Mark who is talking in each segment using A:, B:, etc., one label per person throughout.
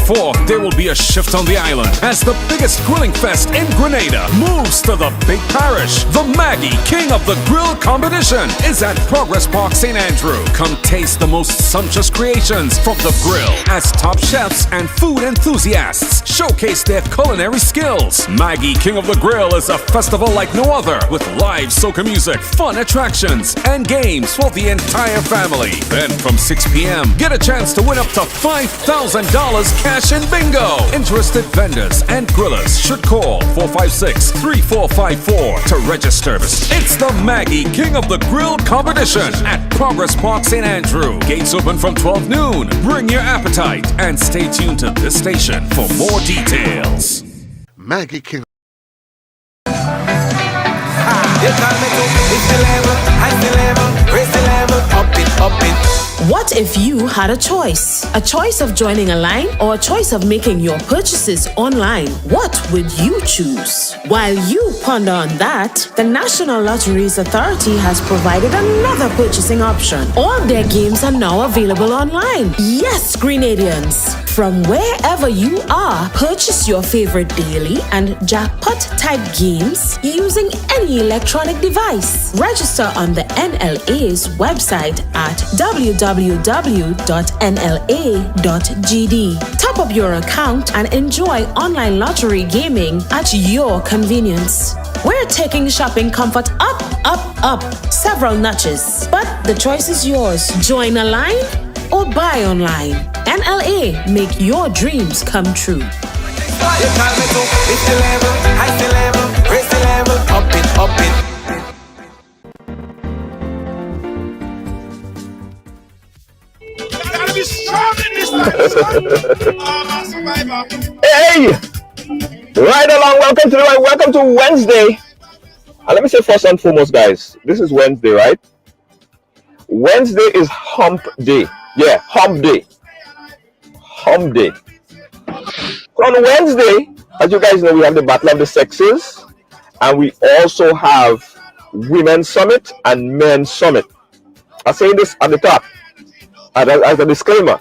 A: 24th, there will be a shift on the island as the biggest grilling fest in Grenada moves to the Big Parish. The Maggie King of the Grill competition is at Progress Park, St. Andrew. Come taste the most sumptuous creations from the grill as top chefs and food enthusiasts showcase their culinary skills. Maggie King of the Grill is a festival like no other with live soca music, fun attractions, and games for the entire family. Then from 6 p.m., get a chance to win up to $5,000 cash in bingo. Interested vendors and grillers should call 456-3454 to register. It's the Maggie King of the Grill competition at Progress Park, St. Andrew. Gates open from 12 noon. Bring your appetite and stay tuned to this station for more details.
B: Maggie King.
C: What if you had a choice? A choice of joining a line or a choice of making your purchases online? What would you choose? While you ponder on that, the National Lotteries Authority has provided another purchasing option. All their games are now available online. Yes, Grenadians! From wherever you are, purchase your favorite daily and jackpot type games using any electronic device. Register on the NLA's website at www.nla.gd. Top up your account and enjoy online lottery gaming at your convenience. We're taking shopping comfort up several notches. But the choice is yours. Join a line or buy online. NLA, make your dreams come true.
D: Hey! Right along, welcome to Wednesday. And let me say first and foremost, guys, this is Wednesday, right? Wednesday is hump day. Yeah, hump day. Hump day. So on Wednesday, as you guys know, we have the Battle of the Sexes, and we also have Women's Summit and Men's Summit. I'm saying this at the top as a disclaimer.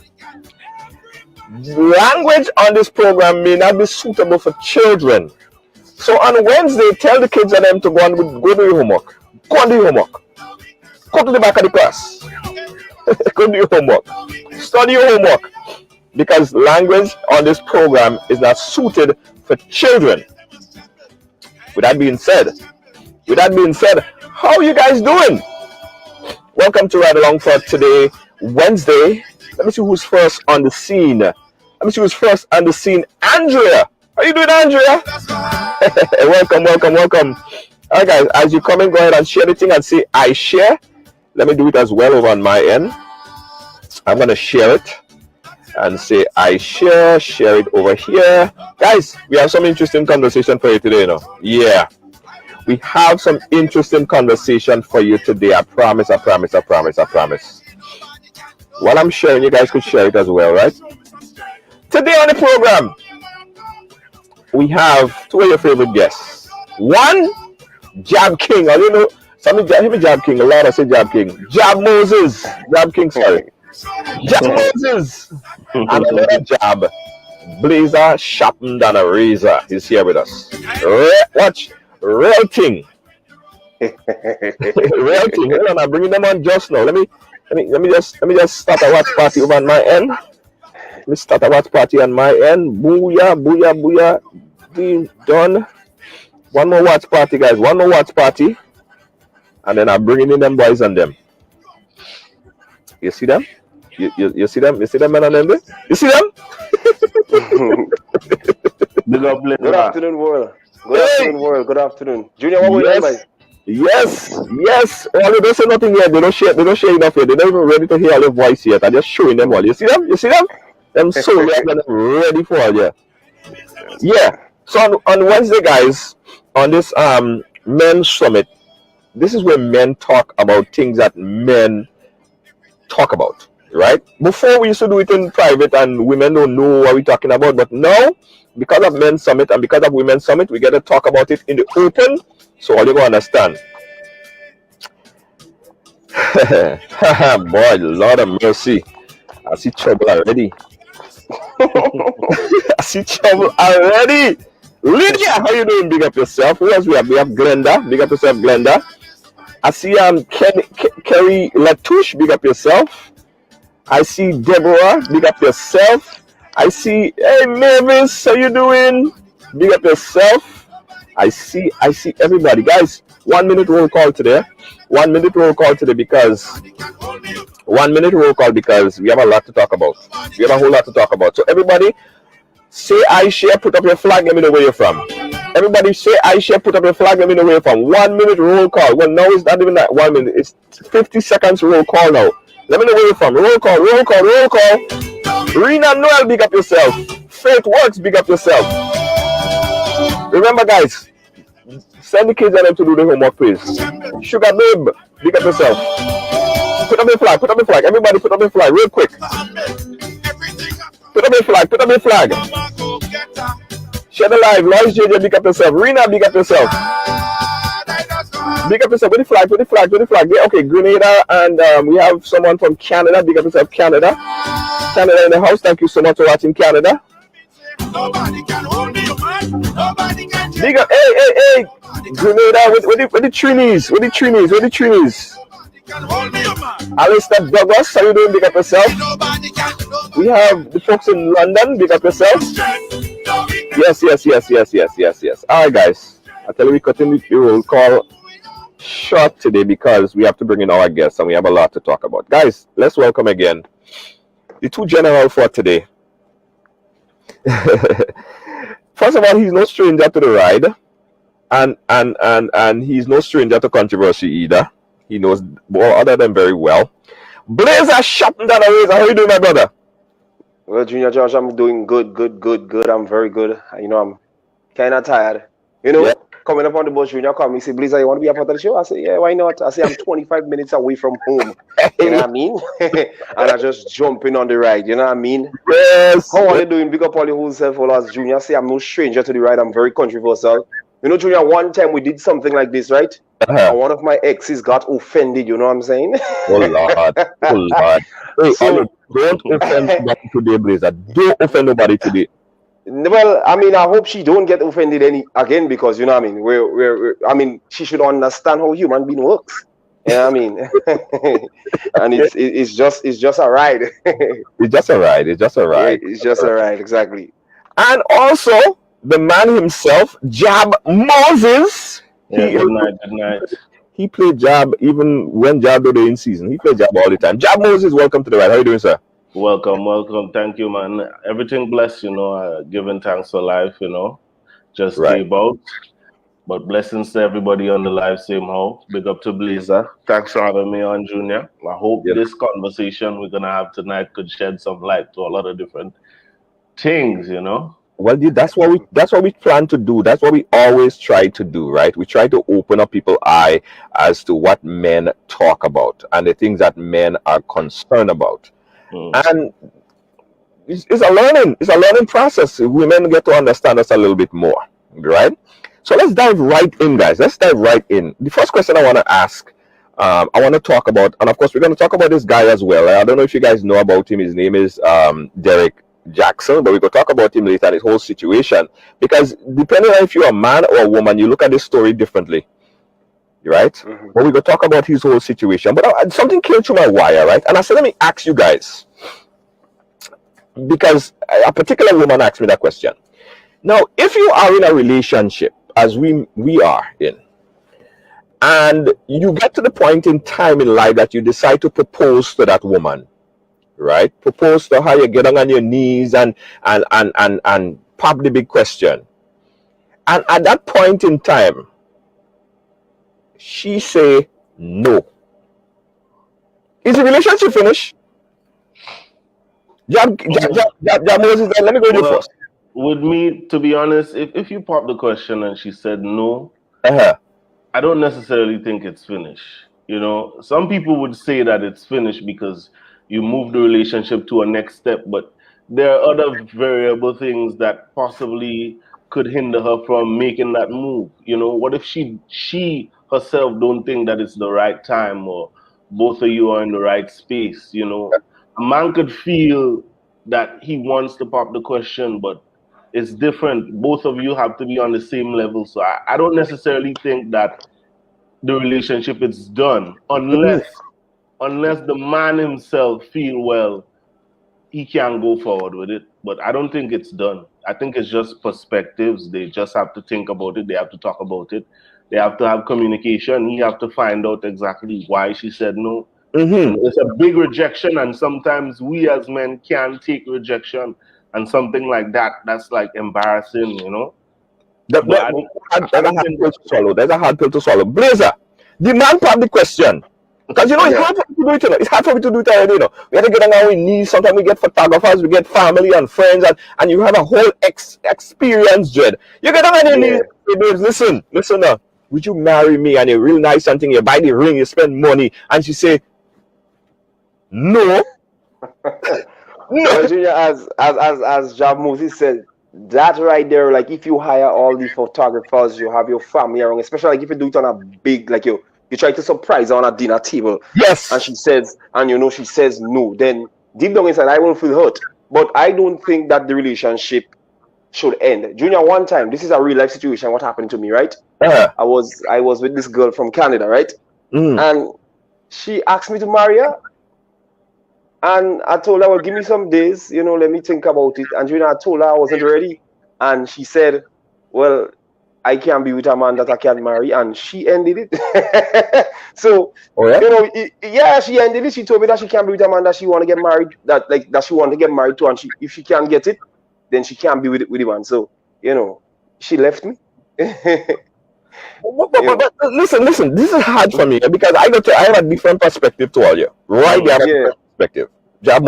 D: Language on this program may not be suitable for children. So on Wednesday, tell the kids and them to go do your homework. Go and do your homework. Go to the back of the class. Go do your homework. Study your homework. Because language on this program is not suited for children. With that being said, how are you guys doing? Welcome to Ride Along for today, Wednesday. Let me see who's first on the scene. Andrea. How you doing, Andrea? Welcome. All right, guys, as you come in, go ahead and share the thing and say, I share. Let me do it as well over on my end. I'm going to share it and say, I share it over here. Guys, we have some interesting conversation for you today, you know. Yeah. We have some interesting conversation for you today. I promise. While I'm sharing, you guys could share it as well, right? Today on the program, we have two of your favorite guests. One, Jab King. I don't know. Somebody Jab King. A lot of say Jab King. Jab Moses. Jab King, sorry. Jab Moses. And another Jab. Blazer sharpened than a razor. He's here with us. Watch. Real thing. Real thing. Hold on, I'm bringing them on just now. Let me just start a watch party over on my end. Booyah. Being done. One more watch party, guys. And then I'm bringing in them boys and them. You see them? You see them? You see them men and them? You see them?
E: Good afternoon, world. Good afternoon. Junior, what
D: yes.
E: will you
D: Yes. Well, they don't say nothing yet. They don't share enough yet. They're not even ready to hear all the voice yet. I'm just showing them all. You see them? Them so ready for all, yeah. Yeah. So on Wednesday, guys, on this men's summit, this is where men talk about things that men talk about, right? Before we used to do it in private and women don't know what we're talking about, but now, because of men's summit and because of women's summit, we get to talk about it in the open, so all you go understand. Boy, Lord of mercy. I see trouble already. I see trouble already. Lydia, how you doing? Big up yourself. Who else we have? We have Glenda. Big up yourself, Glenda. I see Kerry Latouche. Big up yourself. I see Deborah. Big up yourself. I see, hey Mavis, how you doing? Big up yourself. I see everybody. Guys, 1 minute roll call today. 1 minute roll call today because 1 minute roll call because we have a lot to talk about. We have a whole lot to talk about. So everybody say I share, put up your flag, let me know where you're from. Everybody say I share, put up your flag, let me know where you're from. 1 minute roll call. Well, now it's not even that 1 minute, it's 50 seconds roll call now. Let me know where you're from. Roll call, roll call, roll call. Rena Noel, big up yourself. Faith Works, big up yourself. Remember, guys, send the kids and them to do the homework, please. Sugar Babe, big up yourself. Put up your flag, put up your flag. Everybody put up your flag real quick. Put up your flag, put up your flag. Share the live. Lois JJ, big up yourself. Rena, big up yourself. Big up yourself. With the flag, with the flag, with the flag. Yeah, okay, Grenada, and we have someone from Canada. Big up yourself, Canada. Canada in the house. Thank you so much for watching, Canada.
B: Nobody can hold me, man. Nobody can.
D: Big up, hey. Grenada with the Trinis, with the Trinis, with the Trinis. Alistair Douglas, how you doing? Big up yourself. We have the folks in London. Big up yourself. Yes. All right, guys. I tell you, we continue to roll call short today because we have to bring in our guests and we have a lot to talk about. Guys, let's welcome again the two generals for today. First of all, he's no stranger to the ride, and he's no stranger to controversy either. He knows all of them very well. Blazer shutting down a razor. How you doing, my brother?
E: Well, Junior Josh, I'm doing good. I'm very good. You know, I'm kind of tired. You know, coming up on the bus, Junior called me, say, Blazer, you want to be a part of the show? I say, yeah, why not? I say, I'm 25 minutes away from home. You know what I mean? And I just jumping on the ride. You know what I mean?
D: Yes.
E: How are you doing? Big up all the whole self-followers, Junior. Say, I'm no stranger to the ride. I'm very controversial. You know, Junior, one time we did something like this, right? And one of my exes got offended, you know what I'm saying?
D: Oh, Lord. Hey, so, don't offend nobody today, Blazer. Don't offend nobody today.
E: Well, I mean, I hope she don't get offended again because, you know what I mean? I mean, she should understand how human being works. You know what I mean? And it's just a ride.
D: It's just a ride. It's just a ride.
E: Yeah, it's just a ride, exactly.
D: And also, the man himself, Jab Moses.
F: Yeah, good night.
D: He played Jab even when Jab was in season. He played Jab all the time. Jab Moses, welcome to the ride. How are you doing, sir?
F: Welcome. Thank you, man. Everything blessed, you know, giving thanks for life, you know. Just stay about. But blessings to everybody on the live, same how. Big up to Blazer. Thanks for having me on, Junior. I hope this conversation we're going to have tonight could shed some light to a lot of different things, you know.
D: Well, that's what we plan to do. That's what we always try to do, right? We try to open up people's eye as to what men talk about and the things that men are concerned about. And it's a learning process. Women get to understand us a little bit more, right? So let's dive right in, guys. Let's dive right in. The first question I want to ask, I want to talk about, and of course we're going to talk about this guy as well. I don't know if you guys know about him. His name is Derek Jackson, but we could talk about him later and his whole situation, because depending on if you're a man or a woman, you look at this story differently, right? But we could talk about his whole situation. But something came through my wire, right? And I said, let me ask you guys, because a particular woman asked me that question. Now, if you are in a relationship, as we are in, and you get to the point in time in life that you decide to propose to that woman, right? Propose to her, you get on your knees and pop the big question. And at that point in time, she say no. Is the relationship finished? Moses, let me go to you first.
F: With me, to be honest, if you pop the question and she said no, I don't necessarily think it's finished. You know, some people would say that it's finished because you move the relationship to a next step, but there are other variable things that possibly could hinder her from making that move. You know, what if she herself don't think that it's the right time or both of you are in the right space? You know, a man could feel that he wants to pop the question, but it's different. Both of you have to be on the same level. So I don't necessarily think that the relationship is done unless the man himself feel, well, he can go forward with it. But I don't think it's done. I think it's just perspectives. They just have to think about it. They have to talk about it. They have to have communication. He have to find out exactly why she said no. It's a big rejection, and sometimes we as men can't take rejection, and something like that, that's like embarrassing, you know.
D: There's a hard pill to swallow. Blazer, the man part the question. Because you know, it's hard for me to do it, you know. It's hard for me to do it already, you know. We have to get on our knees. Sometimes we get photographers, we get family and friends, and you have a whole experience, Jed. You get on your knees, listen now. Would you marry me? And you're real nice something, you buy the ring, you spend money, and she say, no.
E: Well, Junior, as Jab Moses said, that right there, like if you hire all the photographers, you have your family around, especially like if you do it on a big, like you try to surprise her on a dinner table.
D: Yes.
E: And she says no, then deep down inside I will feel hurt. But I don't think that the relationship should end. Junior, one time, this is a real life situation, what happened to me, right? I was with this girl from Canada, right? And she asked me to marry her. And I told her, well, give me some days, you know, let me think about it. And I told her I wasn't ready. And she said, well, I can't be with a man that I can't marry. And she ended it. So, you know, she ended it. She told me that she can't be with a man that she want to get married, that she want to get married to. And if she can't get it, then she can't be with the man. So, you know, she left me.
D: But listen, this is hard for me because I have a different perspective to all you. Right there. Perspective. Where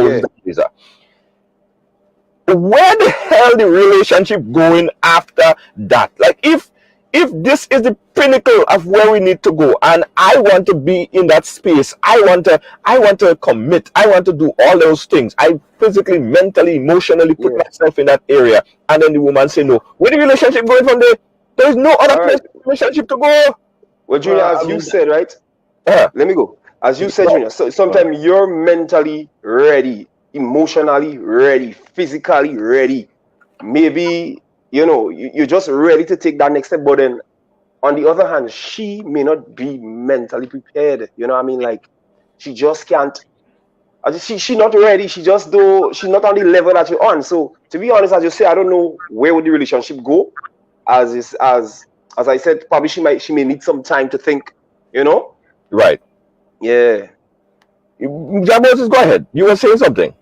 D: the hell the relationship going after that? Like if this is the pinnacle of where we need to go, and I want to be in that space, I want to commit, I want to do all those things. I physically, mentally, emotionally put myself in that area, and then the woman say no. Where the relationship going from there? There is no other place for the relationship to go.
E: Well, Junior, as you said, right? Let me go. As you said, Junior, so sometimes you're mentally ready, emotionally ready, physically ready. Maybe, you know, you're just ready to take that next step. But then, on the other hand, she may not be mentally prepared. You know what I mean? Like, she just can't. She's not ready. She's not on the level that you're on. So, to be honest, as you say, I don't know where would the relationship go. As I said, probably she may need some time to think, you know?
D: Right.
E: Yeah.
D: Moses, go ahead. You were saying something.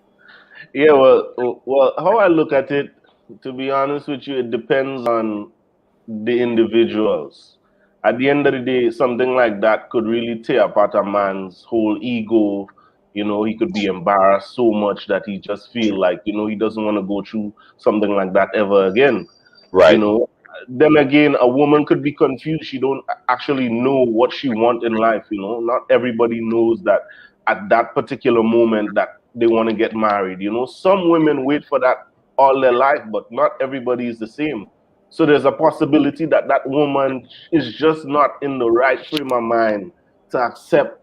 F: Yeah, well, how I look at it, to be honest with you, it depends on the individuals. At the end of the day, something like that could really tear apart a man's whole ego. You know, he could be embarrassed so much that he just feel like, you know, he doesn't want to go through something like that ever again.
D: Right.
F: You know, then again, a woman could be confused. She don't actually know what she wants in life. You know, not everybody knows that at that particular moment that they want to get married. You know, some women wait for that all their life, but not everybody is the same. So there's a possibility that that woman is just not in the right frame of mind to accept.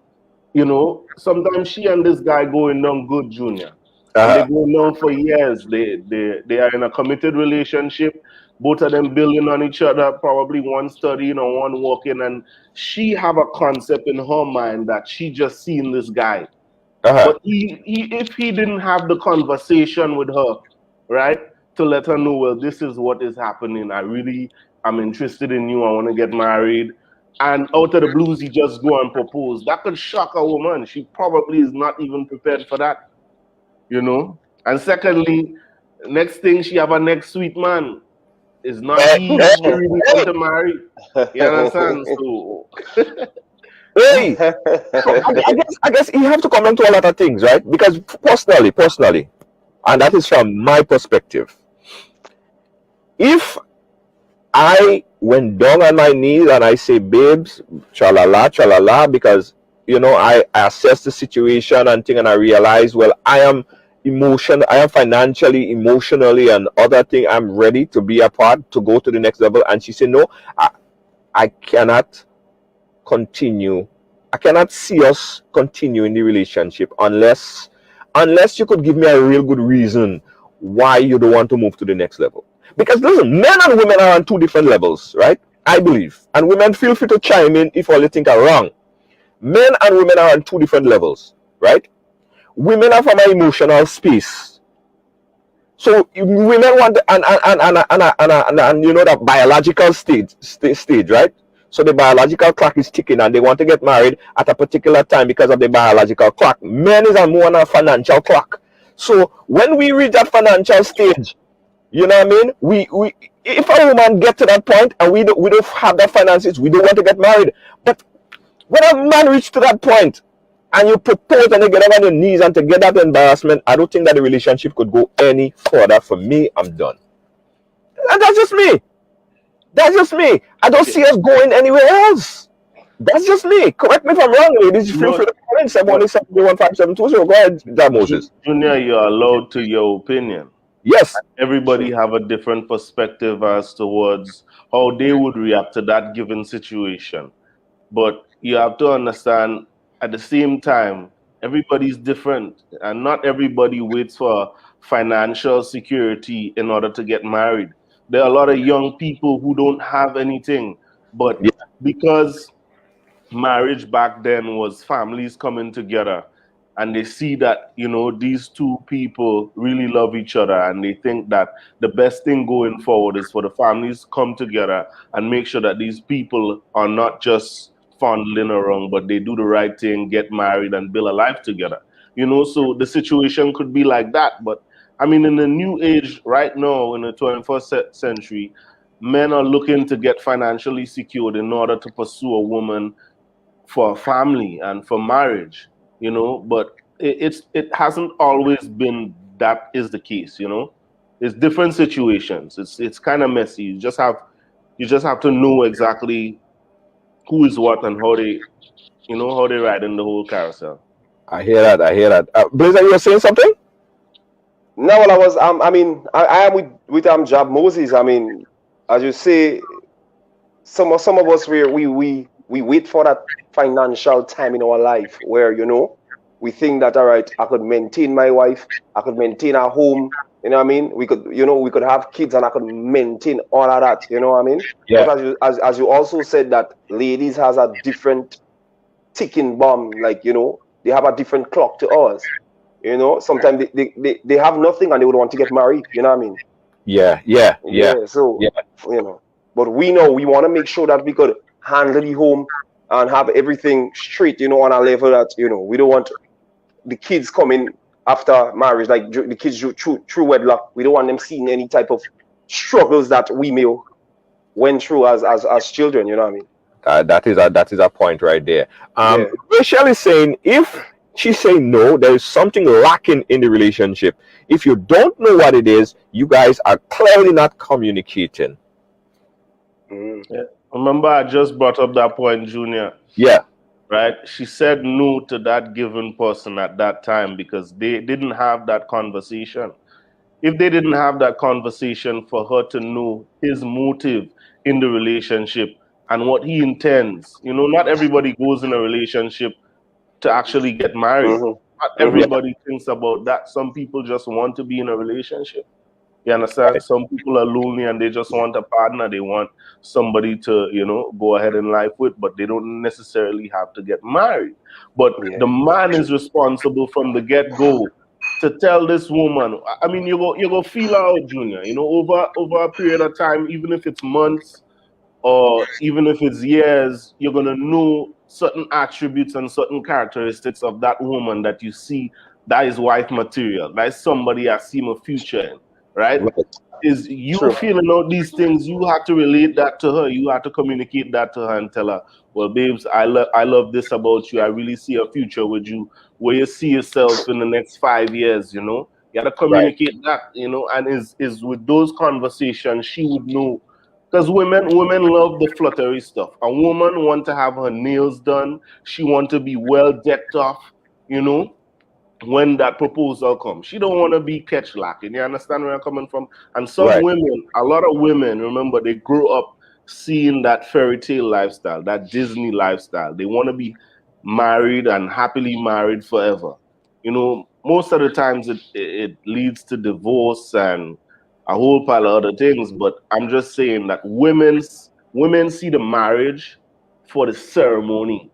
F: You know, sometimes she and this guy going down good, Junior. And they're going down for years. They are in a committed relationship. Both of them building on each other, probably one studying or one working, and she have a concept in her mind that she just seen this guy. But if he didn't have the conversation with her, right, to let her know, well, this is what is happening. I'm interested in you. I want to get married. And out of the blues, he just go and propose. That could shock a woman. She probably is not even prepared for that, you know. And secondly, next thing, she have a next sweet man. It's not easy to really want to marry. You understand? So,
D: hey, I guess you have to comment to a lot of things, right? Because personally, and that is from my perspective. If I went down on my knees and I say, babes, chalala, because, you know, I assess the situation and thing, and I realize, well, I am financially, emotionally, and other thing. I'm ready to be a part, to go to the next level. And she said, no, I cannot continue. I cannot see us continuing the relationship unless unless you could give me a real good reason why you don't want to move to the next level. Because listen, men and women are on two different levels, right? I believe. And women, feel free to chime in if all you think are wrong. Men and women are on two different levels, right? Women are from an emotional space. So women want and you know that biological stage, right? So the biological clock is ticking and they want to get married at a particular time because of the biological clock. Men is more on a financial clock. So when we reach that financial stage, you know what I mean? We if a woman get to that point and we don't have the finances, we don't want to get married. But when a man reach to that point and you propose and you get on your knees and to get that embarrassment, I don't think that the relationship could go any further. For me, I'm done. And that's just me. That's just me. I don't see us going anywhere else. That's just me. Correct me if I'm wrong, ladies. Feel free to comment. 717-1572. So go ahead, John Moses.
F: Junior, you're allowed to your opinion.
D: Yes.
F: Everybody have a different perspective as towards how they would react to that given situation. But you have to understand, at the same time, everybody's different, and not everybody waits for financial security in order to get married. There are a lot of young people who don't have anything, but because marriage back then was families coming together, and they see that, you know, these two people really love each other, and they think that the best thing going forward is for the families come together and make sure that these people are not just fondling around, but they do the right thing, get married and build a life together. You know, so the situation could be like that. But I mean, in the new age right now, in the 21st century, men are looking to get financially secured in order to pursue a woman for a family and for marriage, you know, but it hasn't always been that is the case, you know. It's different situations. It's kind of messy. You just have to know exactly who is what and how they, you know, how they ride in the whole carousel.
D: I hear that. Blazer, you were saying something?
E: No, well, I was I am with Job Moses. I mean, as you say, some of us we wait for that financial time in our life where, you know, we think that, all right, I could maintain my wife, I could maintain our home, you know what I mean? We could have kids and I could maintain all of that, you know what I mean?
D: Yeah.
E: But as you also said that ladies has a different ticking bomb, like, you know, they have a different clock to ours. You know, sometimes they have nothing and they would want to get married, you know what I mean?
D: Yeah.
E: So, you know, but we know we want to make sure that we could handle the home and have everything straight, you know, on a level that, you know, we don't want the kids coming after marriage, like the kids through wedlock. We don't want them seeing any type of struggles that we may went through as children, you know what I mean?
D: That is a point right there. Rachel is saying if she's saying no, there is something lacking in the relationship. If you don't know what it is, you guys are clearly not communicating.
F: Yeah. Remember, I just brought up that point, Junior.
D: Yeah.
F: Right? She said no to that given person at that time because they didn't have that conversation. If they didn't have that conversation for her to know his motive in the relationship and what he intends, you know, not everybody goes in a relationship to actually get married. Not everybody thinks about that. Some people just want to be in a relationship. You understand? Some people are lonely and they just want a partner. They want somebody to, you know, go ahead in life with, but they don't necessarily have to get married. But the man is responsible from the get-go to tell this woman. I mean, you go feel her out, Junior. You know, over a period of time, even if it's months or even if it's years, you're gonna know certain attributes and certain characteristics of that woman that you see that is wife material. That is somebody I see my future in. Right? Is you feeling out these things, you have to relate that to her. You have to communicate that to her and tell her, well, babes, I love this about you. I really see a future with you where you see yourself in the next 5 years, you know. You have to communicate that, you know, and is with those conversations, she would know. Because women love the fluttery stuff. A woman want to have her nails done. She want to be well decked off, you know. When that proposal comes, she don't want to be catch lacking. You understand where I'm coming from? And some women, a lot of women, remember, they grew up seeing that fairy tale lifestyle, that Disney lifestyle. They want to be married and happily married forever. You know, most of the times it leads to divorce and a whole pile of other things. But I'm just saying that women see the marriage for the ceremony.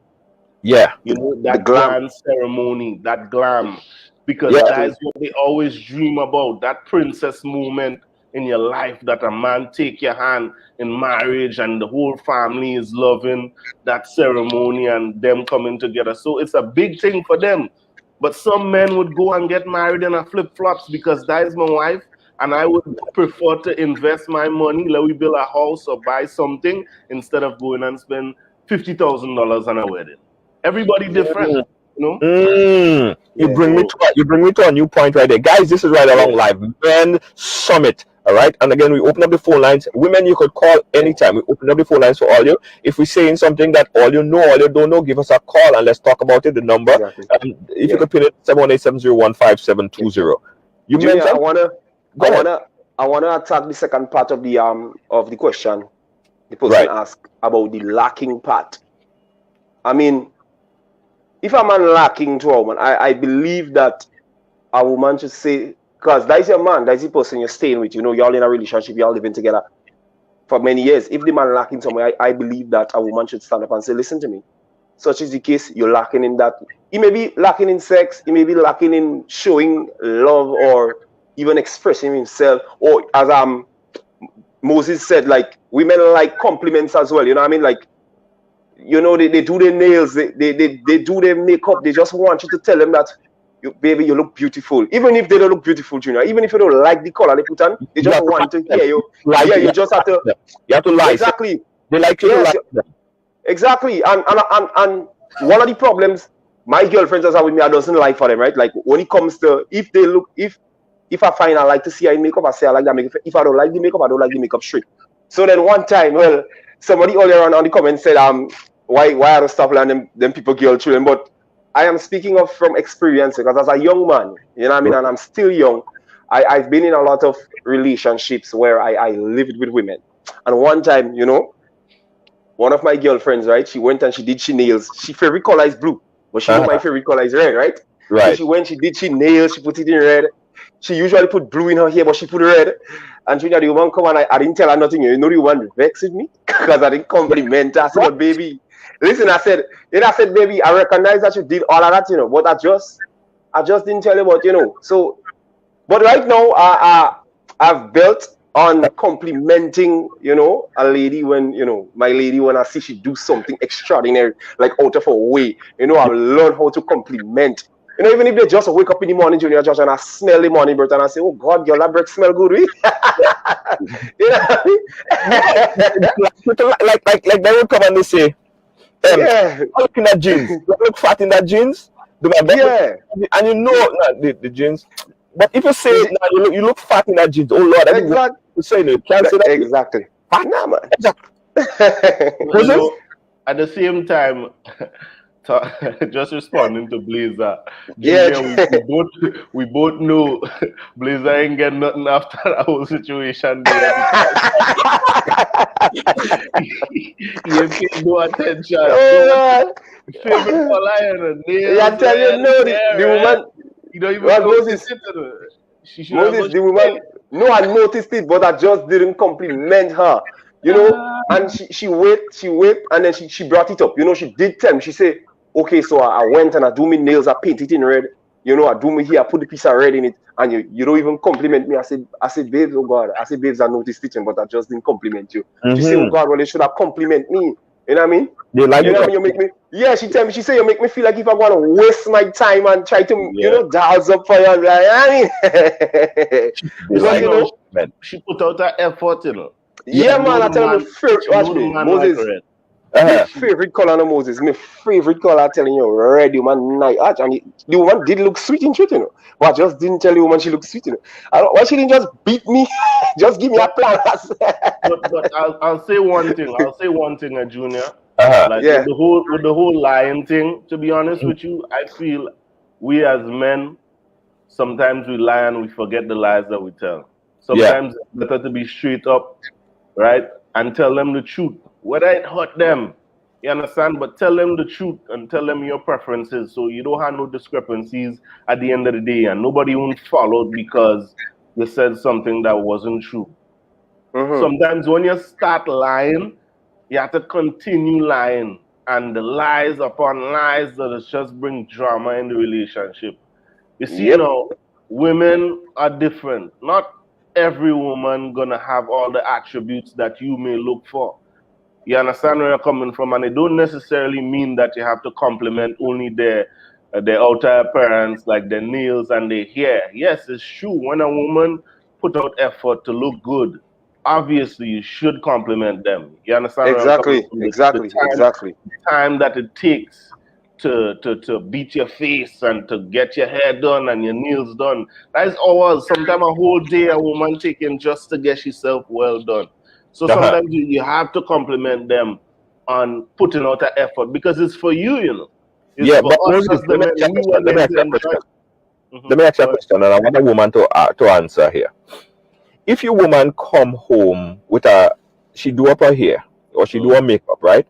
D: Yeah.
F: You know, that grand ceremony, that glam. Because
D: Yeah.
F: that is what they always dream about, that princess moment in your life, that a man take your hand in marriage and the whole family is loving that ceremony and them coming together. So it's a big thing for them. But some men would go and get married in a flip-flops because that is my wife, and I would prefer to invest my money, let me build a house or buy something instead of going and spend $50,000 on a wedding. Everybody different, you know.
D: You bring me to a new point right there, guys. This is Ridealong Live Men Summit. All right, and again, we open up the phone lines. Women, you could call anytime. We open up the phone lines for all you. If we're saying something that all you know, all you don't know, give us a call and let's talk about it. The number, if you could pin it, 718-701-5720. You
E: Junior,
D: mentioned.
E: I wanna attack the second part of the question. The person asked about the lacking part. I mean, if a man lacking to a woman, I believe that a woman should say, because that is your man, that is the person you're staying with. You know, you're all in a relationship, you're all living together for many years. If the man lacking somewhere, I believe that a woman should stand up and say, listen to me. Such is the case, you're lacking in that. He may be lacking in sex, he may be lacking in showing love or even expressing himself. Or as Moses said, like, women like compliments as well. You know what I mean? Like, you know, they do their nails, they do their makeup. They just want you to tell them that, baby, you look beautiful. Even if they don't look beautiful, Junior. Even if you don't like the color they put on, they just want to hear you. You just have to.
D: You have to lie.
E: Exactly.
D: They like you to lie.
E: Exactly. And one of the problems my girlfriends are with me, I doesn't like for them, right? Like when it comes to if I find I like to see her in makeup, I say I like that makeup. If I don't like the makeup, I don't like the makeup straight. So then one time, well, somebody earlier on the comment said, why are the stuff like them people girl children? But I am speaking of from experience because as a young man, you know what I mean, and I'm still young, I've been in a lot of relationships where I lived with women. And one time, you know, one of my girlfriends, right, she went and she did she nails. She favorite color is blue, but she know my favorite color is red, right? So she went, she did she nails, she put it in red. She usually put blue in her hair, but she put red. And Junior, the woman come and I didn't tell her nothing. You know the woman vexed me because I didn't compliment her. I said, baby, listen, I said, baby, I recognize that you did all of that, you know, but I just didn't tell you about, you know. So, but right now, I've built on complimenting, you know, a lady when, you know, my lady, when I see she do something extraordinary, like out of her way, you know, I've learned how to compliment. You know, even if they just wake up in the morning, Junior Josh, and I smell the morning breath, and I say, "Oh God, girl, that breath smell good." You know what I mean?
D: like they would come and they say, look in that jeans, look fat in that jeans. And you know the jeans. But if you say you look fat in that jeans, oh Lord, exactly. You say you can't say that
E: exactly.
D: Fat, nah, man.
F: You know, at the same time. Just responding to Blazer. Junior, we both know Blazer ain't get nothing after that whole situation there. He ain't paying no attention. Favorite color and nails.
E: I tell you, no, the woman.
F: You don't even know
E: Moses, the woman. No, I noticed it, but I just didn't compliment her. You know, and she wait, and then she brought it up. You know, she did tell me. She said, okay, so I went and I do my nails, I paint it in red. You know, I do me here, I put the piece of red in it, and you don't even compliment me. I said, babes, oh God. I said, babes, I noticed it, but I just didn't compliment you. She said, oh God, well, they should have compliment me. You know what I mean?
D: They like
E: you know what I mean? You make me, she tell me, she said, you make me feel like if I'm going to waste my time and try to, you know, dolls up for you. Like, I
F: mean, she put out her effort, you know.
E: Yeah, man, I tell you, watch me, Moses.
F: Like
E: My favorite color, no Moses. My favorite color, telling you, red, woman, nice. And the woman did look sweet in truth, you know. But I just didn't tell the woman she looked sweet, you know. Why she didn't just beat me? Just give me a plan.
F: but I'll say one thing. Junior. With the whole lying thing, to be honest with you, I feel we as men, sometimes we lie and we forget the lies that we tell. Sometimes it's better to be straight up, right? And tell them the truth. Whether it hurt them, You understand? But tell them the truth and tell them your preferences, so you don't have no discrepancies at the end of the day, and nobody won't follow because you said something that wasn't true. Sometimes when you start lying, you have to continue lying, and the lies upon lies that just bring drama in the relationship. You see, you know, women are different. Not every woman gonna have all the attributes that you may look for. You understand where you're coming from, and it don't necessarily mean that you have to compliment only their outer appearance, like their nails and their hair. Yes, it's true. When a woman put out effort to look good, obviously you should compliment them. You understand?
E: Exactly,
F: The
E: exactly.
F: time that it takes to beat your face and to get your hair done and your nails done. That is hours, sometimes a whole day a woman taking just to get herself well done. So sometimes you have to compliment them on putting out an effort because it's for you, you know. It's
D: but Moses, let me ask you a question. Let me ask you a question, and I want a woman to answer here. If your woman come home with she do up her hair or she do her makeup, right?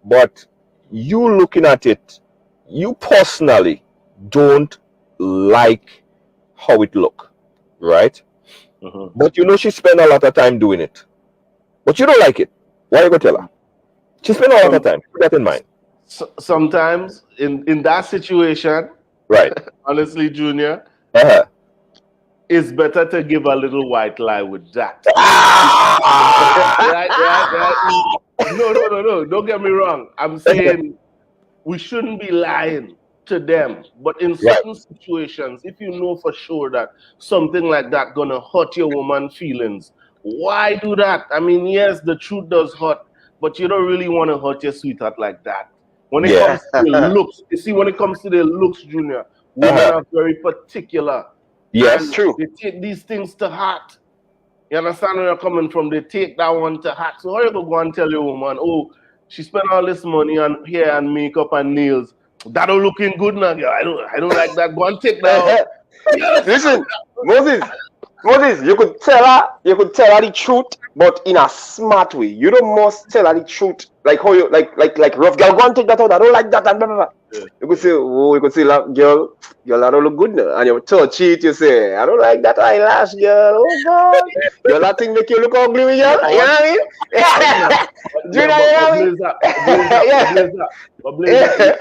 D: But you looking at it, you personally don't like how it look, right? But you know she spend a lot of time doing it. But you don't like it. Why you go tell her? She spend a lot of time. Keep that in mind.
F: Sometimes in that situation,
D: right?
F: Honestly, Junior, it's better to give a little white lie with that. right. No. Don't get me wrong. I'm saying we shouldn't be lying to them. But in certain situations, if you know for sure that something like that gonna hurt your woman's feelings, why do that? I mean, yes, the truth does hurt, but you don't really want to hurt your sweetheart like that. When it comes to the looks, you see, when it comes to the looks, Junior, women are very particular.
D: Yes, true.
F: They take these things to heart. You understand where you're coming from? They take that one to heart. So how you go and tell your woman, oh, she spent all this money on hair and makeup and nails. That don't looking good now, girl. I don't like that. Go and take that out.
E: Listen, Moses, you could tell her the truth, but in a smart way. You don't must tell her the truth like how you like rough girl. Go and take that out. I don't like that and blah, blah, blah. Yeah. You could say, girl, I don't look good now. And you touch it, you say, I don't like that eyelash, girl. Oh God, girl, that thing make you look ugly, girl. You know what I mean? Do you know what I mean?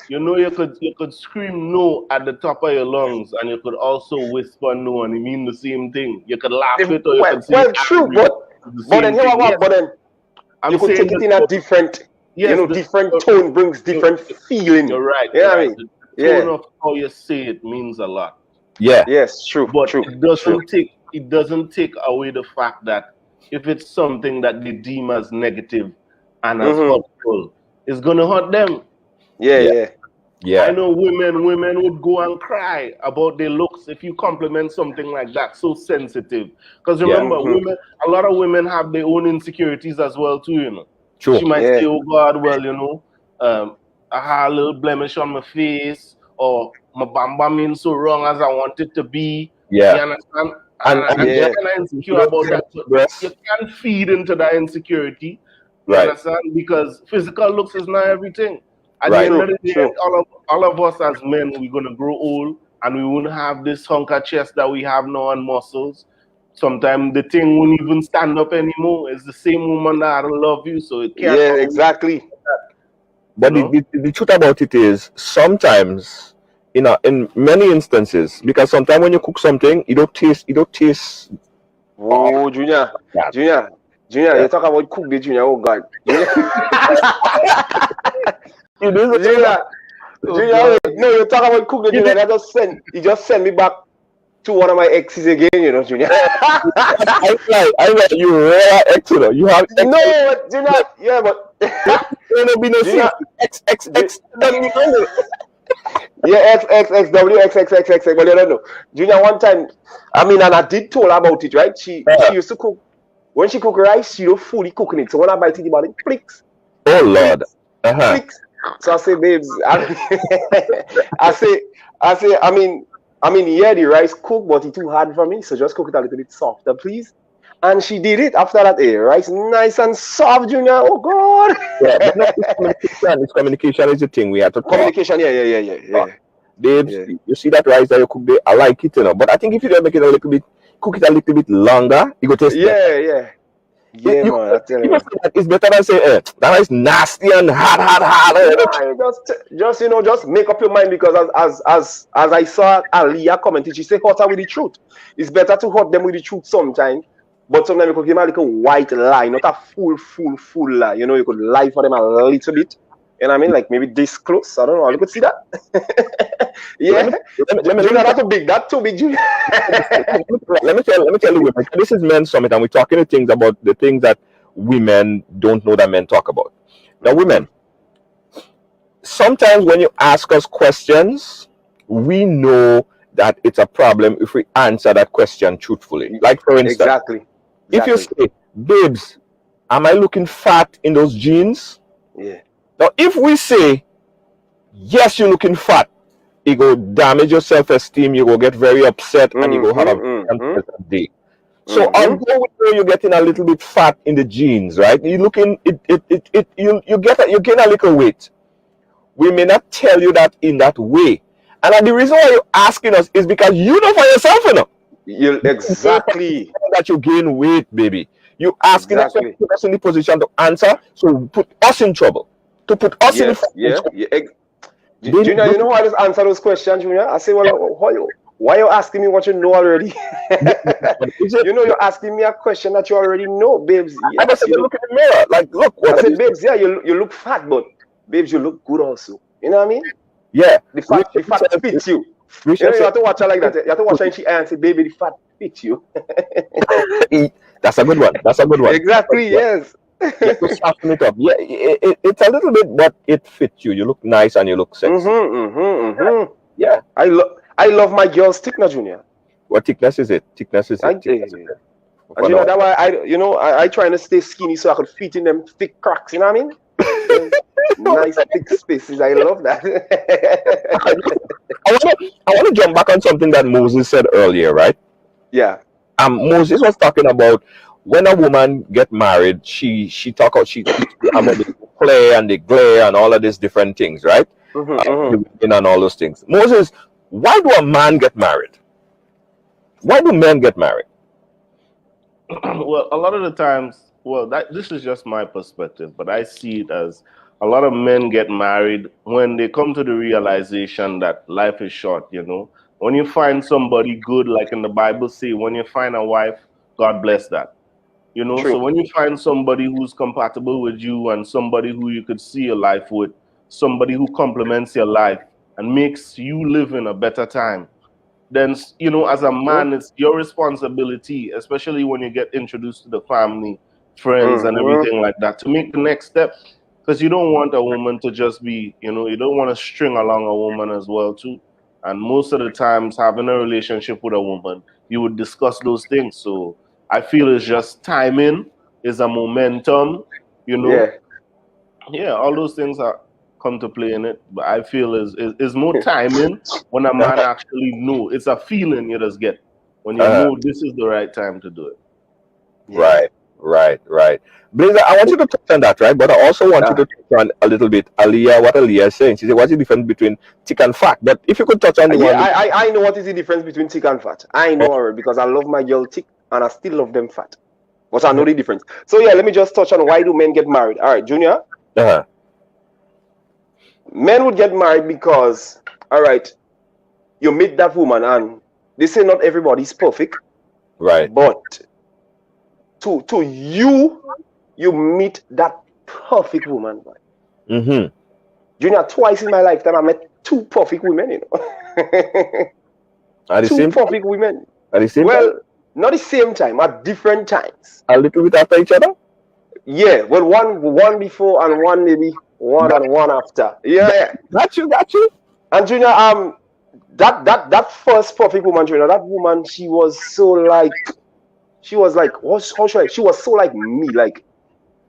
F: You know, you could scream no at the top of your lungs, and you could also whisper no, and it mean the same thing. You could laugh it, or you could say
E: true, but then here but then you could take it in a different, different tone brings different feeling.
F: You're right.
E: You know what I mean?
F: The tone of how you say it means a lot.
D: Yeah.
E: Yes, true.
F: But it doesn't take away the fact that if it's something that they deem as negative and as hurtful, it's gonna hurt them.
E: Yeah.
F: I know women would go and cry about their looks if you compliment something like that, so sensitive. Because remember, a lot of women have their own insecurities as well too, you know.
D: True.
F: She might say, oh God, well, you know, I had a little blemish on my face, or my bamba means so wrong as I want it to be.
D: Yeah.
F: You understand? And you're kind of insecure about that. So you can't feed into that insecurity. You understand? Because physical looks is not everything. At the end of the day, all of us as men, we're going to grow old, and we won't have this hunk of chest that we have now and muscles. Sometimes the thing won't even stand up anymore. It's the same woman that don't love you, so it can't.
E: Yeah, exactly.
D: But the truth about it is, sometimes, in many instances, because sometimes when you cook something, it don't taste.
E: Oh, Junior, you talk about cook the Junior. Oh God. Junior, no, you talk about cook the Junior. He just send me back to one of my exes again, you know, Junior.
D: I like you rare ex, you know. You have ex.
E: No, Junior. Yeah, but
D: there be no Junior. X.
E: Yeah, X, W, X. But you don't know. Junior, one time, I mean, and I did tell her about it, right? She used to cook. When she cook rice, she don't fully cooking it. So when I bite it, about it clicks.
D: Oh Lord.
E: Clicks. So I say, babes, I say, I mean, yeah, the rice cook, but it's too hard for me. So just cook it a little bit softer, please. And she did it after that. Rice nice and soft, Junior. Oh God.
D: Yeah, but no, it's communication is the thing we have to talk.
E: Communication, yeah.
D: Babes,
E: Yeah.
D: you see that rice that you cook there? I like it, but I think if you don't make it a little bit, cook it a little bit longer, it go taste better.
E: Yeah, man. I tell you.
D: It's better than say, that rice nasty and hard.
E: Just make up your mind, because as I saw Aliyah commenting, she said hotter with the truth. It's better to hot them with the truth sometimes, but sometimes you could give them a little white lie, not a full lie. You could lie for them a little bit. You know what I mean? Like maybe this close. I don't know. You could see that. Yeah. That's too big, Junior.
D: let me tell you, women. This is Men Summit, and we're talking about the things that women don't know that men talk about. Now, women, sometimes when you ask us questions, we know that it's a problem if we answer that question truthfully. Like, for instance,
E: Exactly.
D: If you say, babes, am I looking fat in those jeans?
E: Yeah.
D: Now, if we say, yes, you're looking fat, it go damage your self-esteem, you go get very upset, and you go have a unpleasant day. So although we know you're getting a little bit fat in the jeans, right? You gain a little weight. We may not tell you that in that way. And the reason why you're asking us is because you know for yourself,
E: Exactly.
D: that you gain weight, baby. You asking us to put us in the position to answer, so put us in trouble. To put us in trouble.
E: Junior, you know how I just answer those questions, Junior? I say, well, why you asking me what you know already? You're asking me a question that you already know, babes.
D: I just look in the mirror, like, look.
E: I said, babes, yeah, you look fat, but babes, you look good also. You know what I mean?
D: Yeah.
E: The fat fits you. You have to watch her like that. You have to watch her and she and say, baby, the fat fits you.
D: That's a good one.
E: Exactly, yes.
D: To soften it up. Yeah, it's a little bit, but it fits you. You look nice and you look sexy. Yeah.
E: I love my girl's thickness, Junior.
D: What thickness is it?
E: And Junior, that's why I trying to stay skinny so I could fit in them thick cracks, you know what I mean? Nice thick spaces. I love that.
D: I want to jump back on something that Moses said earlier, right?
E: Yeah.
D: Moses was talking about when a woman get married, she talk about the play and the glare and all of these different things, right? And all those things. Moses, why do a man get married? Why do men get married?
F: Well, a lot of the times, this is just my perspective, but I see it as a lot of men get married when they come to the realization that life is short, When you find somebody good, like in the Bible say, when you find a wife, God bless that. True. So when you find somebody who's compatible with you and somebody who you could see your life with, somebody who complements your life and makes you live in a better time, then, as a man, it's your responsibility, especially when you get introduced to the family, friends, and everything like that, to make the next step. Because you don't want a woman to just be, you don't want to string along a woman as well, too. And most of the times, having a relationship with a woman, you would discuss those things. So I feel it's just timing, is a momentum, Yeah, all those things come to play in it. But I feel is more timing when a man actually know. It's a feeling you just get when you know this is the right time to do it.
D: Yeah. Right. Blazer, I want you to touch on that, right? But I also want you to touch on a little bit Aliyah, what Aliyah is saying. She said, what's the difference between thick and fat? But if you could touch on the one.
E: I know what is the difference between thick and fat. I know already, because I love my girl thick and I still love them fat. But I know the difference. So yeah, let me just touch on why do men get married. All right, Junior. Men would get married because, all right, you meet that woman and they say not everybody's perfect.
D: Right.
E: But to you meet that perfect woman. Junior, twice in my lifetime I met two perfect women, Two perfect women.
D: At the same
E: time? Not the same time, at different times.
D: A little bit after each other?
E: Yeah, well, one before and one maybe one after. Yeah.
D: Got you.
E: And Junior, that first perfect woman, Junior, that woman, she was so like, she was so like me. Like,